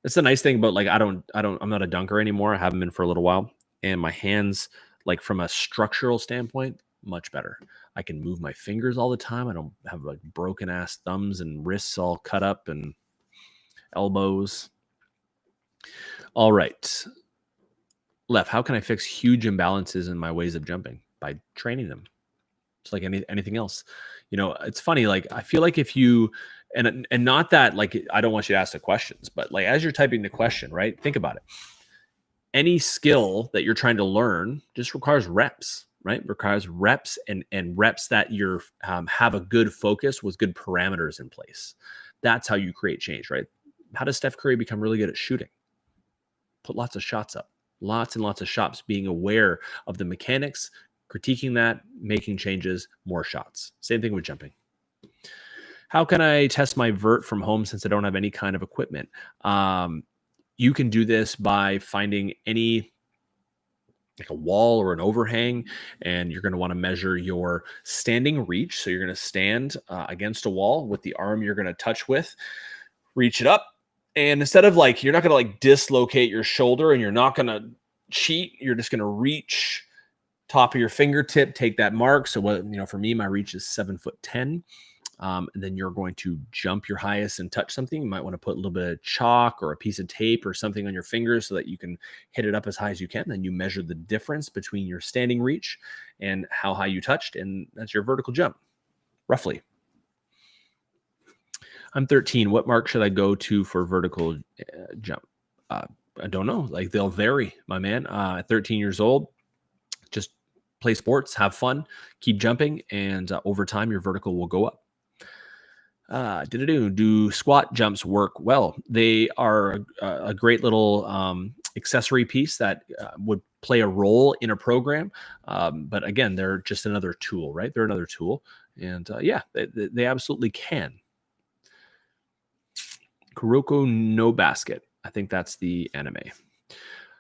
Speaker 1: That's the nice thing about, like, I'm not a dunker anymore. I haven't been for a little while. And my hands, like, from a structural standpoint, much better. I can move my fingers all the time. I don't have like broken ass thumbs and wrists all cut up and elbows. All right. Left, how can I fix huge imbalances in my ways of jumping? By training them. It's like anything else. You know, it's funny. Like, I feel like if you, and not that, like, I don't want you to ask the questions, but like, as you're typing the question, right? Think about it. any skill that you're trying to learn just requires reps, right? Requires reps and reps that you're have a good focus with good parameters in place. That's how you create change, right? How does Steph Curry become really good at shooting? Put lots of shots up, lots and lots of shots, being aware of the mechanics, critiquing that, making changes, more shots. Same thing with jumping. How can I test my vert from home since I don't have any kind of equipment? You can do this by finding any, like a wall or an overhang, and you're going to want to measure your standing reach. So you're going to stand against a wall with the arm you're going to touch with, reach it up. And instead of like, you're not going to like dislocate your shoulder and you're not going to cheat. You're just going to reach top of your fingertip, take that mark. So what, for me, my reach is 7'10". And then you're going to jump your highest and touch something. You might want to put a little bit of chalk or a piece of tape or something on your fingers so that you can hit it up as high as you can. Then you measure the difference between your standing reach and how high you touched. And that's your vertical jump, roughly. I'm 13. What mark should I go to for vertical jump? I don't know. Like, they'll vary, my man. At 13 years old, just play sports, have fun, keep jumping, and over time, your vertical will go up. Do squat jumps work well? They are a great little accessory piece that would play a role in a program. But again, they're just another tool, right? They're another tool. And yeah, they absolutely can. Kuroko no basket. I think that's the anime.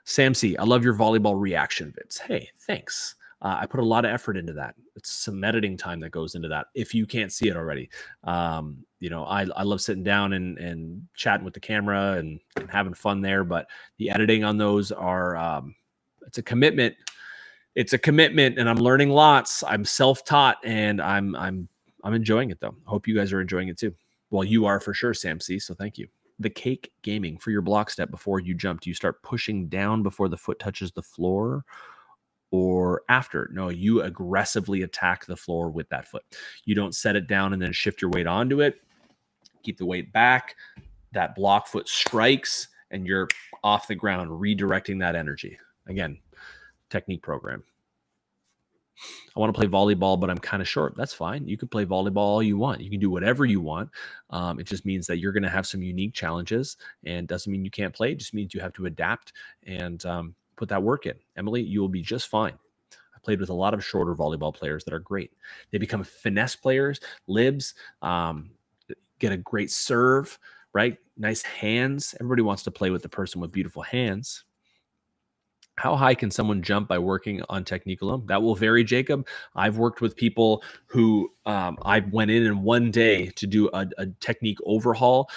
Speaker 1: Sam C, I love your volleyball reaction vids. Hey, thanks. I put a lot of effort into that. It's some editing time that goes into that. If you can't see it already, I love sitting down and chatting with the camera and having fun there. But the editing on those are, it's a commitment. It's a commitment, and I'm learning lots. I'm self-taught, and I'm enjoying it though. I hope you guys are enjoying it too. Well, you are for sure, Sam C. So thank you. The cake gaming for your block step before you jump. Do you start pushing down before the foot touches the floor? Or after? No, you aggressively attack the floor with that foot. You don't set it down and then shift your weight onto it. Keep the weight back. That block foot strikes and you're off the ground, redirecting that energy. Again, technique program. I want to play volleyball, but I'm kind of short. That's fine. You can play volleyball all you want. You can do whatever you want. It just means that you're going to have some unique challenges, and doesn't mean you can't play. It just means you have to adapt and put that work in. Emily, you will be just fine. I played with a lot of shorter volleyball players that are great. They become finesse players, libs, get a great serve, right? Nice hands. Everybody wants to play with the person with beautiful hands. How high can someone jump by working on technique alone? That will vary, Jacob. I've worked with people who I went in one day to do a technique overhaul.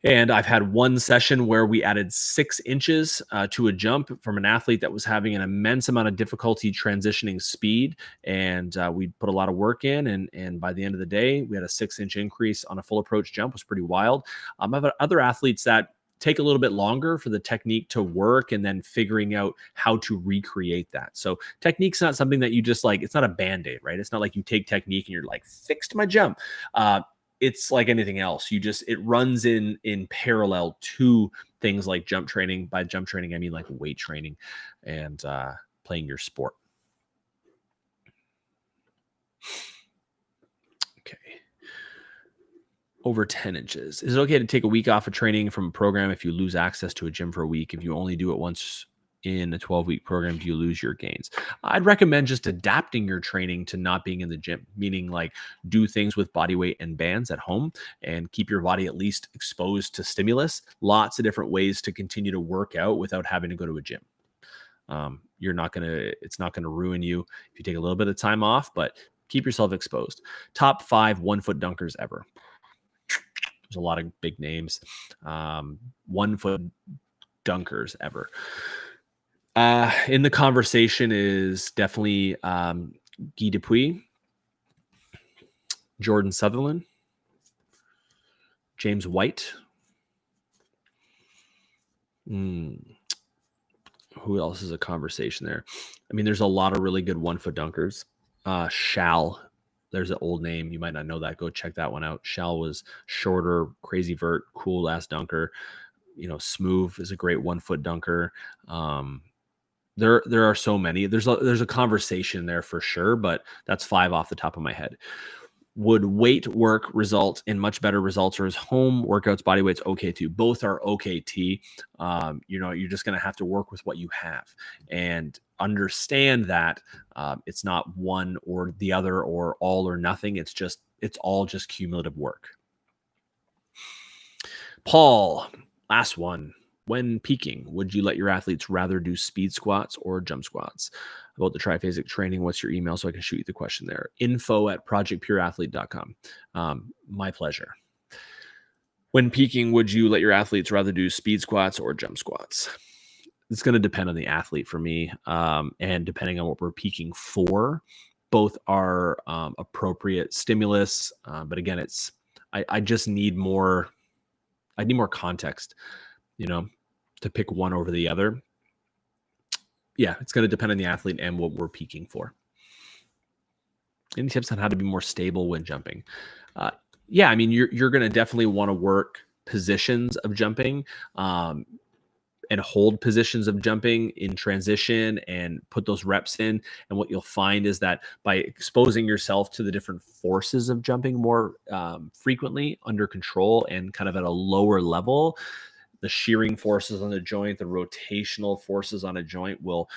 Speaker 1: And I've had one session where we added 6 inches to a jump from an athlete that was having an immense amount of difficulty transitioning speed. And we put a lot of work in. And by the end of the day, we had a 6-inch increase on a full approach jump. It was pretty wild. I've had other athletes that take a little bit longer for the technique to work and then figuring out how to recreate that. So technique's not something that you just like, it's not a Band-Aid, right? It's not like you take technique and you're like, fixed my jump. It's like anything else. It runs in parallel to things like jump training. By jump training, I mean like weight training and playing your sport. Okay. Over 10 inches. Is it okay to take a week off of training from a program if you lose access to a gym for a week? If you only do it once in a 12-week program, do you lose your gains? I'd recommend just adapting your training to not being in the gym, meaning like do things with body weight and bands at home and keep your body at least exposed to stimulus. Lots of different ways to continue to work out without having to go to a gym. It's not going to ruin you if you take a little bit of time off, but keep yourself exposed. Top 5 1-foot dunkers ever. There's a lot of big names. 1-foot dunkers ever. In the conversation is definitely Guy Dupuis, Jordan Sutherland, James White. Who else is a conversation there? I mean, there's a lot of really good 1-foot dunkers. Shal. There's an old name. You might not know that. Go check that one out. Shal was shorter, crazy vert, cool ass dunker. Smooth is a great 1-foot dunker. There are so many. There's a conversation there for sure, but that's 5 off the top of my head. Would weight work result in much better results, or is home workouts, body weights okay too? Both are okay. You're just going to have to work with what you have and understand that it's not one or the other or all or nothing. It's all just cumulative work. Paul, last one. When peaking, would you let your athletes rather do speed squats or jump squats? About the triphasic training, what's your email so I can shoot you the question there? info@projectpureathlete.com. My pleasure. When peaking, would you let your athletes rather do speed squats or jump squats? It's going to depend on the athlete for me, and depending on what we're peaking for. Both are appropriate stimulus, but again, I just need more. I need more context, to pick one over the other. Yeah, it's going to depend on the athlete and what we're peaking for. Any tips on how to be more stable when jumping? Yeah, I mean, you're going to definitely want to work positions of jumping, and hold positions of jumping in transition and put those reps in. And what you'll find is that by exposing yourself to the different forces of jumping more frequently, under control and kind of at a lower level, the shearing forces on the joint, the rotational forces on a joint will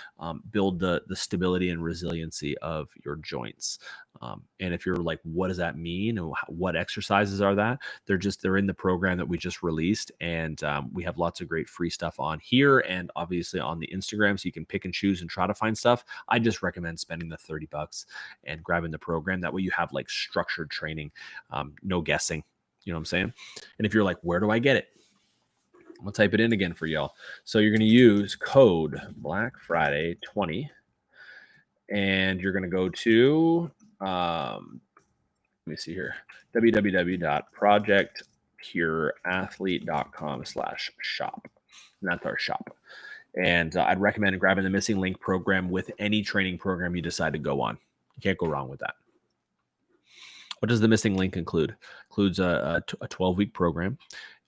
Speaker 1: build the stability and resiliency of your joints. And if you're like, what does that mean? And what exercises are that? They're in the program that we just released. And we have lots of great free stuff on here and obviously on the Instagram. So you can pick and choose and try to find stuff. I just recommend spending the $30 and grabbing the program. That way you have like structured training, no guessing. You know what I'm saying? And if you're like, where do I get it? I'm going to type it in again for y'all. So you're going to use code Black Friday 20, and you're going to go to, let me see here, www.projectpureathlete.com/shop. And that's our shop. And I'd recommend grabbing the Missing Link program with any training program you decide to go on. You can't go wrong with that. What does the Missing Link include? It includes a 12-week program.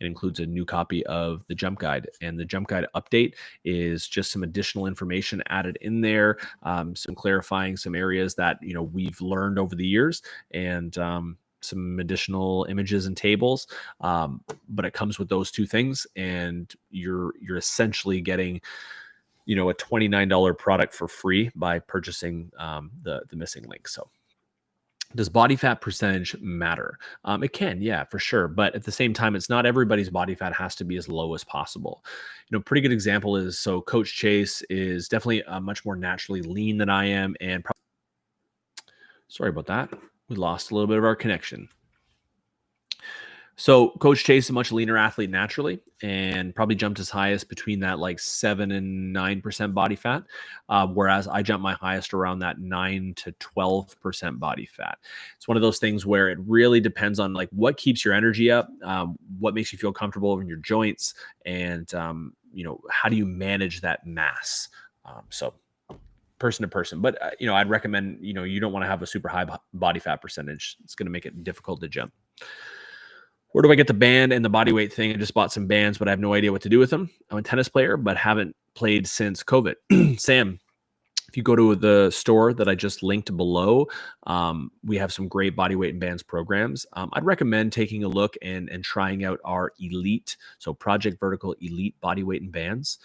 Speaker 1: It includes a new copy of the jump guide, and the jump guide update is just some additional information added in there, some clarifying some areas that we've learned over the years, and some additional images and tables. But it comes with those two things, and you're essentially getting a $29 product for free by purchasing the Missing Link. So does body fat percentage matter? It can, yeah, for sure. But at the same time, it's not everybody's body fat has to be as low as possible. Pretty good example is, so Coach Chase is definitely much more naturally lean than I am. And sorry about that. We lost a little bit of our connection. So Coach Chase is a much leaner athlete naturally, and probably jumped his highest between that like 7 and 9% body fat, whereas I jump my highest around that 9 to 12% body fat. It's one of those things where it really depends on like what keeps your energy up, what makes you feel comfortable in your joints, and how do you manage that mass. So person to person, but I'd recommend you don't want to have a super high body fat percentage. It's going to make it difficult to jump. Where do I get the band and the body weight thing? I just bought some bands, but I have no idea what to do with them. I'm a tennis player, but haven't played since COVID. Sam, if you go to the store that I just linked below, we have some great body weight and bands programs. I'd recommend taking a look and trying out our Elite, so Project Vertical Elite body weight and bands.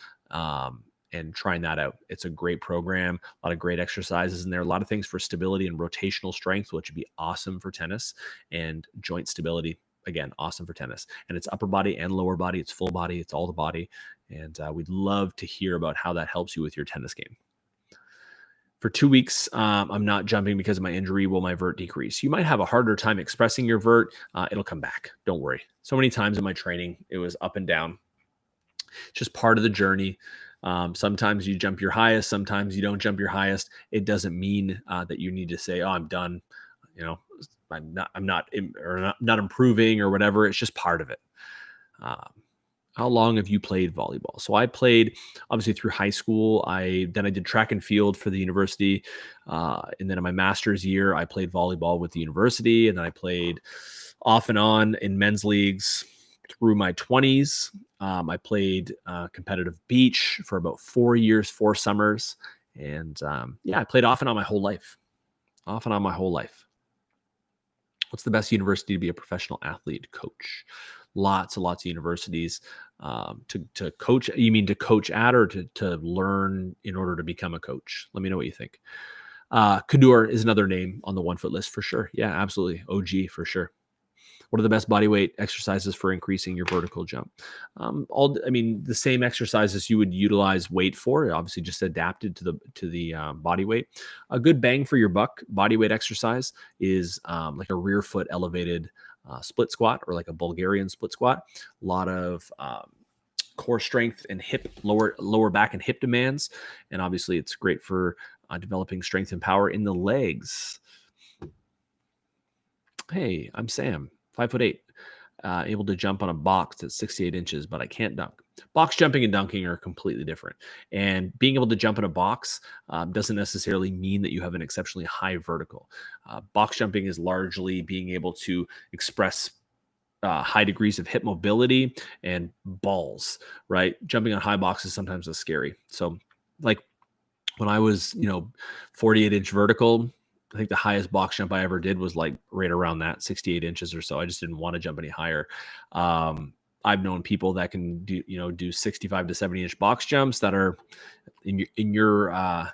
Speaker 1: And trying that out. It's a great program, a lot of great exercises in there, a lot of things for stability and rotational strength, which would be awesome for tennis, and joint stability. Again, awesome for tennis. And it's upper body and lower body. It's full body. It's all the body. And we'd love to hear about how that helps you with your tennis game. For 2 weeks, I'm not jumping because of my injury. Will my vert decrease? You might have a harder time expressing your vert. It'll come back. Don't worry. So many times in my training, it was up and down. It's just part of the journey. Sometimes you jump your highest. Sometimes you don't jump your highest. It doesn't mean that you need to say, oh, I'm done. I'm not improving or whatever. It's just part of it. How long have you played volleyball? So I played obviously through high school. Then I did track and field for the university. And then in my master's year, I played volleyball with the university. And then I played off and on in men's leagues through my 20s. I played competitive beach for about 4 years, 4 summers. And I played off and on my whole life. Off and on my whole life. What's the best university to be a professional athlete coach? Lots and lots of universities. To coach, you mean to coach at or to learn in order to become a coach? Let me know what you think. Cador is another name on the 1 foot list for sure. Yeah, absolutely. OG for sure. What are the best body weight exercises for increasing your vertical jump? The same exercises you would utilize weight for, obviously just adapted to the body weight. A good bang for your buck body weight exercise is like a rear foot elevated split squat or like a Bulgarian split squat. A lot of core strength and hip lower back and hip demands, and obviously it's great for developing strength and power in the legs. Hey, I'm Sam. 5'8", able to jump on a box that's 68 inches, but I can't dunk. Box jumping and dunking are completely different. And being able to jump in a box doesn't necessarily mean that you have an exceptionally high vertical. Box jumping is largely being able to express high degrees of hip mobility and balls, right? Jumping on high boxes sometimes is scary. So like when I was, 48-inch vertical, I think the highest box jump I ever did was like right around that 68 inches or so. I just didn't want to jump any higher. I've known people that can do 65 to 70-inch box jumps that are in your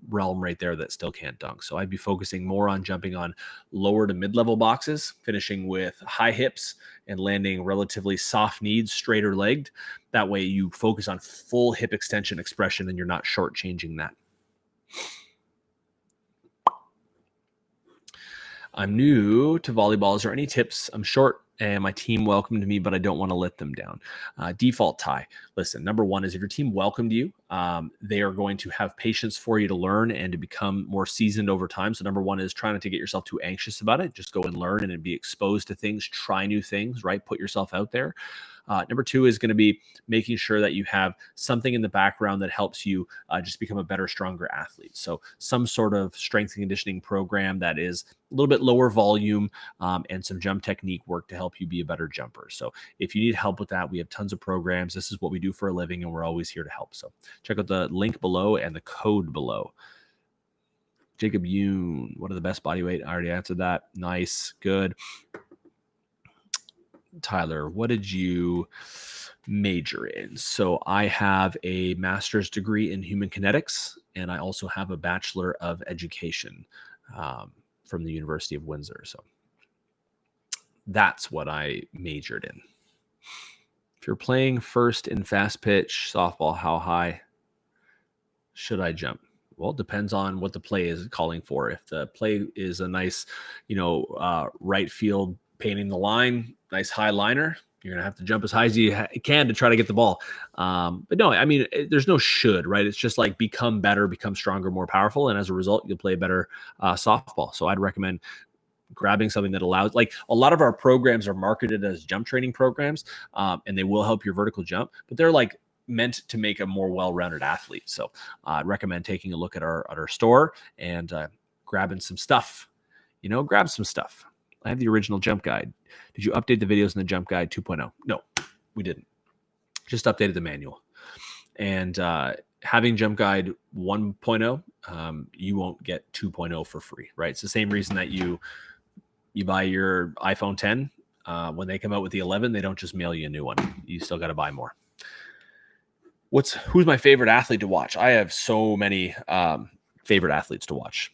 Speaker 1: realm right there that still can't dunk. So I'd be focusing more on jumping on lower to mid-level boxes, finishing with high hips and landing relatively soft knees, straighter legged. That way you focus on full hip extension expression and you're not shortchanging that. I'm new to volleyball. Is there any tips? I'm short and my team welcomed me, but I don't want to let them down. Default tie. Listen, number one is if your team welcomed you, they are going to have patience for you to learn and to become more seasoned over time. So number one is try not to get yourself too anxious about it. Just go and learn and be exposed to things, try new things, right? Put yourself out there. Number two is going to be making sure that you have something in the background that helps you just become a better, stronger athlete. So some sort of strength and conditioning program that is a little bit lower volume and some jump technique work to help you be a better jumper. So if you need help with that, we have tons of programs. This is what we do for a living, and we're always here to help. So check out the link below and the code below. Jacob Yoon, what are the best body weight? I already answered that. Nice. Good. Tyler, what did you major in? So I have a master's degree in human kinetics, and I also have a bachelor of education from the University of Windsor. So that's what I majored in. If you're playing first in fast pitch softball, how high should I jump? Well, it depends on what the play is calling for. If the play is a nice, right field painting the line, nice high liner, you're going to have to jump as high as you can to try to get the ball. But no, I mean, there's no should, right? It's just like become better, become stronger, more powerful. And as a result, you'll play better softball. So I'd recommend grabbing something that allows, like a lot of our programs are marketed as jump training programs, and they will help your vertical jump, but they're like meant to make a more well-rounded athlete. So I'd recommend taking a look at our store and grabbing some stuff, grab some stuff. I have the original jump guide. Did you update the videos in the jump guide 2.0? No, we didn't. Just updated the manual. And having jump guide 1.0, you won't get 2.0 for free, right? It's the same reason that you buy your iPhone 10. When they come out with the 11, they don't just mail you a new one. You still got to buy more. Who's my favorite athlete to watch? I have so many favorite athletes to watch.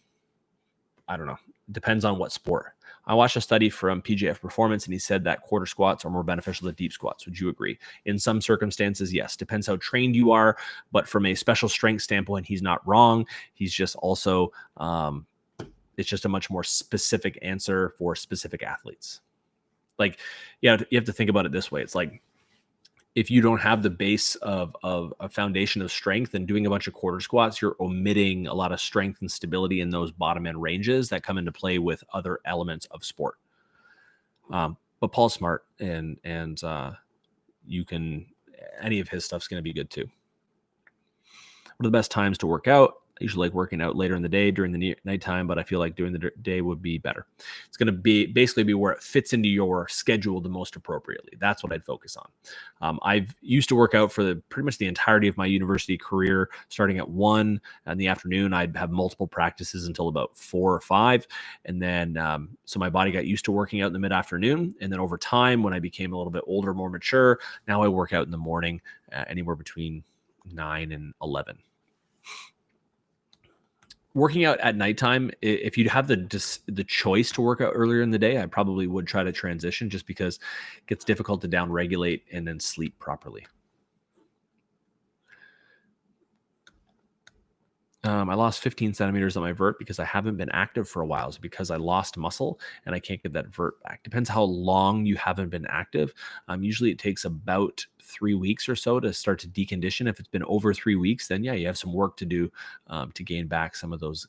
Speaker 1: I don't know. Depends on what sport. I watched a study from PJF Performance, and he said that quarter squats are more beneficial than deep squats. Would you agree? In some circumstances, yes. Depends how trained you are. But from a special strength standpoint, he's not wrong. He's just also, it's just a much more specific answer for specific athletes. Like, you have to think about it this way. It's like, if you don't have the base of a foundation of strength and doing a bunch of quarter squats, you're omitting a lot of strength and stability in those bottom end ranges that come into play with other elements of sport. But Paul's smart, and you can, any of his stuff's going to be good too. What are the best times to work out? I usually like working out later in the day during the nighttime, but I feel like during the day would be better. It's going to be basically be where it fits into your schedule the most appropriately. That's what I'd focus on. I've used to work out for pretty much the entirety of my university career, starting at 1 in the afternoon. I'd have multiple practices until about 4 or 5. And then, so my body got used to working out in the mid-afternoon. And then over time, when I became a little bit older, more mature, now I work out in the morning, anywhere between 9 and 11. Working out at nighttime, if you have the choice to work out earlier in the day, I probably would try to transition, just because it gets difficult to down regulate and then sleep properly. I lost 15 centimeters on my vert because I haven't been active for a while. It's because I lost muscle and I can't get that vert back. Depends how long you haven't been active. Usually it takes about 3 weeks or so to start to decondition. If it's been over 3 weeks, then yeah, you have some work to do to gain back some of those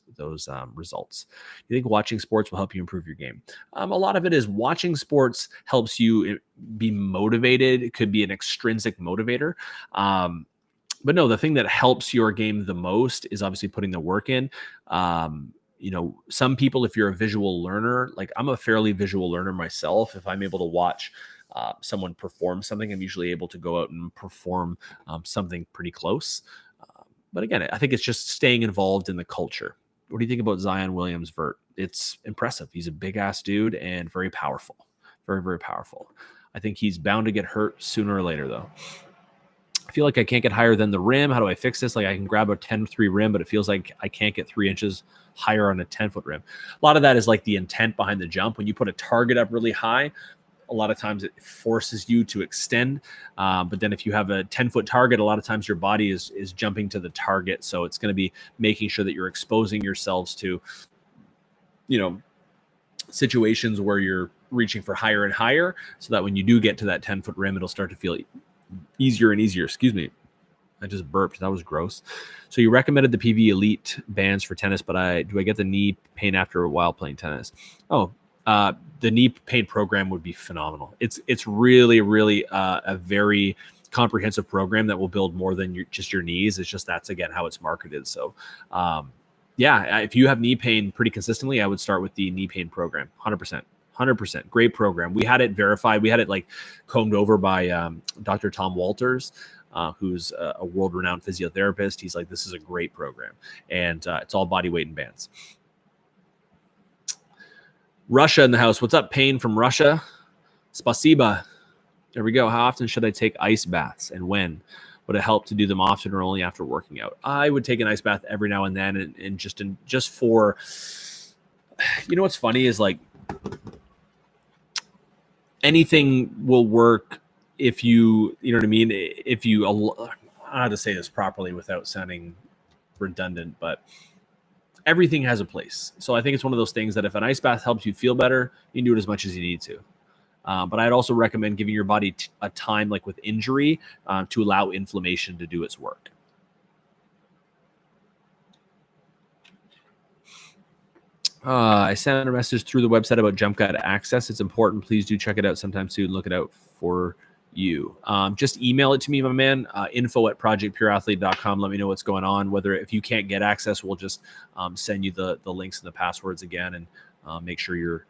Speaker 1: results. You think watching sports will help you improve your game? A lot of it is watching sports helps you be motivated. It could be an extrinsic motivator. But no, the thing that helps your game the most is obviously putting the work in. Some people, if you're a visual learner, like I'm a fairly visual learner myself. If I'm able to watch someone perform something, I'm usually able to go out and perform something pretty close. But again, I think it's just staying involved in the culture. What do you think about Zion Williams Vert? It's impressive. He's a big ass dude and very powerful. Very, very powerful. I think he's bound to get hurt sooner or later, though. I feel like I can't get higher than the rim. How do I fix this? Like I can grab a 10-3 rim, but it feels like I can't get 3 inches higher on a 10-foot rim. A lot of that is like the intent behind the jump. When you put a target up really high, a lot of times it forces you to extend. But then if you have a 10-foot target, a lot of times your body is jumping to the target. So it's going to be making sure that you're exposing yourselves to, situations where you're reaching for higher and higher, so that when you do get to that 10-foot rim, it'll start to feel easier and easier. Excuse me. I just burped. That was gross. So you recommended the PV Elite bands for tennis, but do I get the knee pain after a while playing tennis? The knee pain program would be phenomenal. It's really, really a very comprehensive program that will build more than just your knees. It's just that's again how it's marketed. So if you have knee pain pretty consistently, I would start with the knee pain program. 100%. Great program. We had it verified. We had it like combed over by Dr. Tom Walters, who's a world-renowned physiotherapist. He's like, this is a great program. And it's all body weight and bands. Russia in the house. What's up, Payne from Russia? Spasiba. There we go. How often should I take ice baths and when? Would it help to do them often or only after working out? I would take an ice bath every now and then, and just for, what's funny is like anything will work if you know what I mean? If you, I don't know how to say this properly without sounding redundant, but everything has a place. So I think it's one of those things that if an ice bath helps you feel better, you can do it as much as you need to. But I'd also recommend giving your body a time, like with injury, to allow inflammation to do its work. I sent a message through the website about Jump Guide Access. It's important. Please do check it out sometime soon. Look it out for you. Just email it to me, my man. info@projectpureathlete.com. Let me know what's going on. If you can't get access, we'll just send you the links and the passwords again, and make sure you're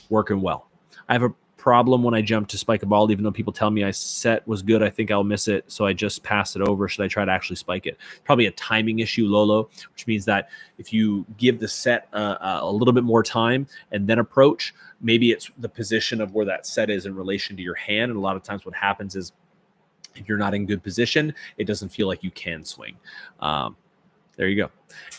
Speaker 1: working well. I have a problem when I jump to spike a ball, even though people tell me I set was good. I think I'll miss it, so I just pass it over. Should I try to actually spike it? Probably a timing issue, Lolo, which means that if you give the set a little bit more time and then approach, maybe it's the position of where that set is in relation to your hand. And a lot of times what happens is if you're not in good position, it doesn't feel like you can swing. There you go.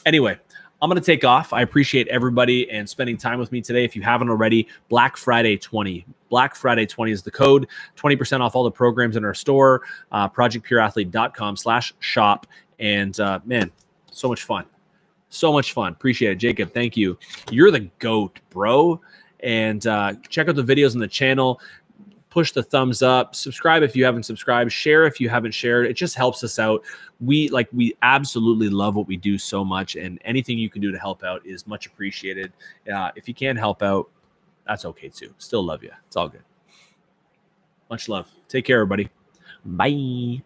Speaker 1: Anyway, I'm going to take off. I appreciate everybody and spending time with me today. If you haven't already, Black Friday 20. Black Friday 20 is the code. 20% off all the programs in our store, projectpureathlete.com/shop. And man, so much fun. So much fun. Appreciate it. Jacob, thank you. You're the GOAT, bro. And check out the videos on the channel. Push the thumbs up, subscribe if you haven't subscribed, share if you haven't shared. It just helps us out. We absolutely love what we do so much, and anything you can do to help out is much appreciated. If you can't help out, that's okay too. Still love you. It's all good. Much love. Take care, everybody. Bye.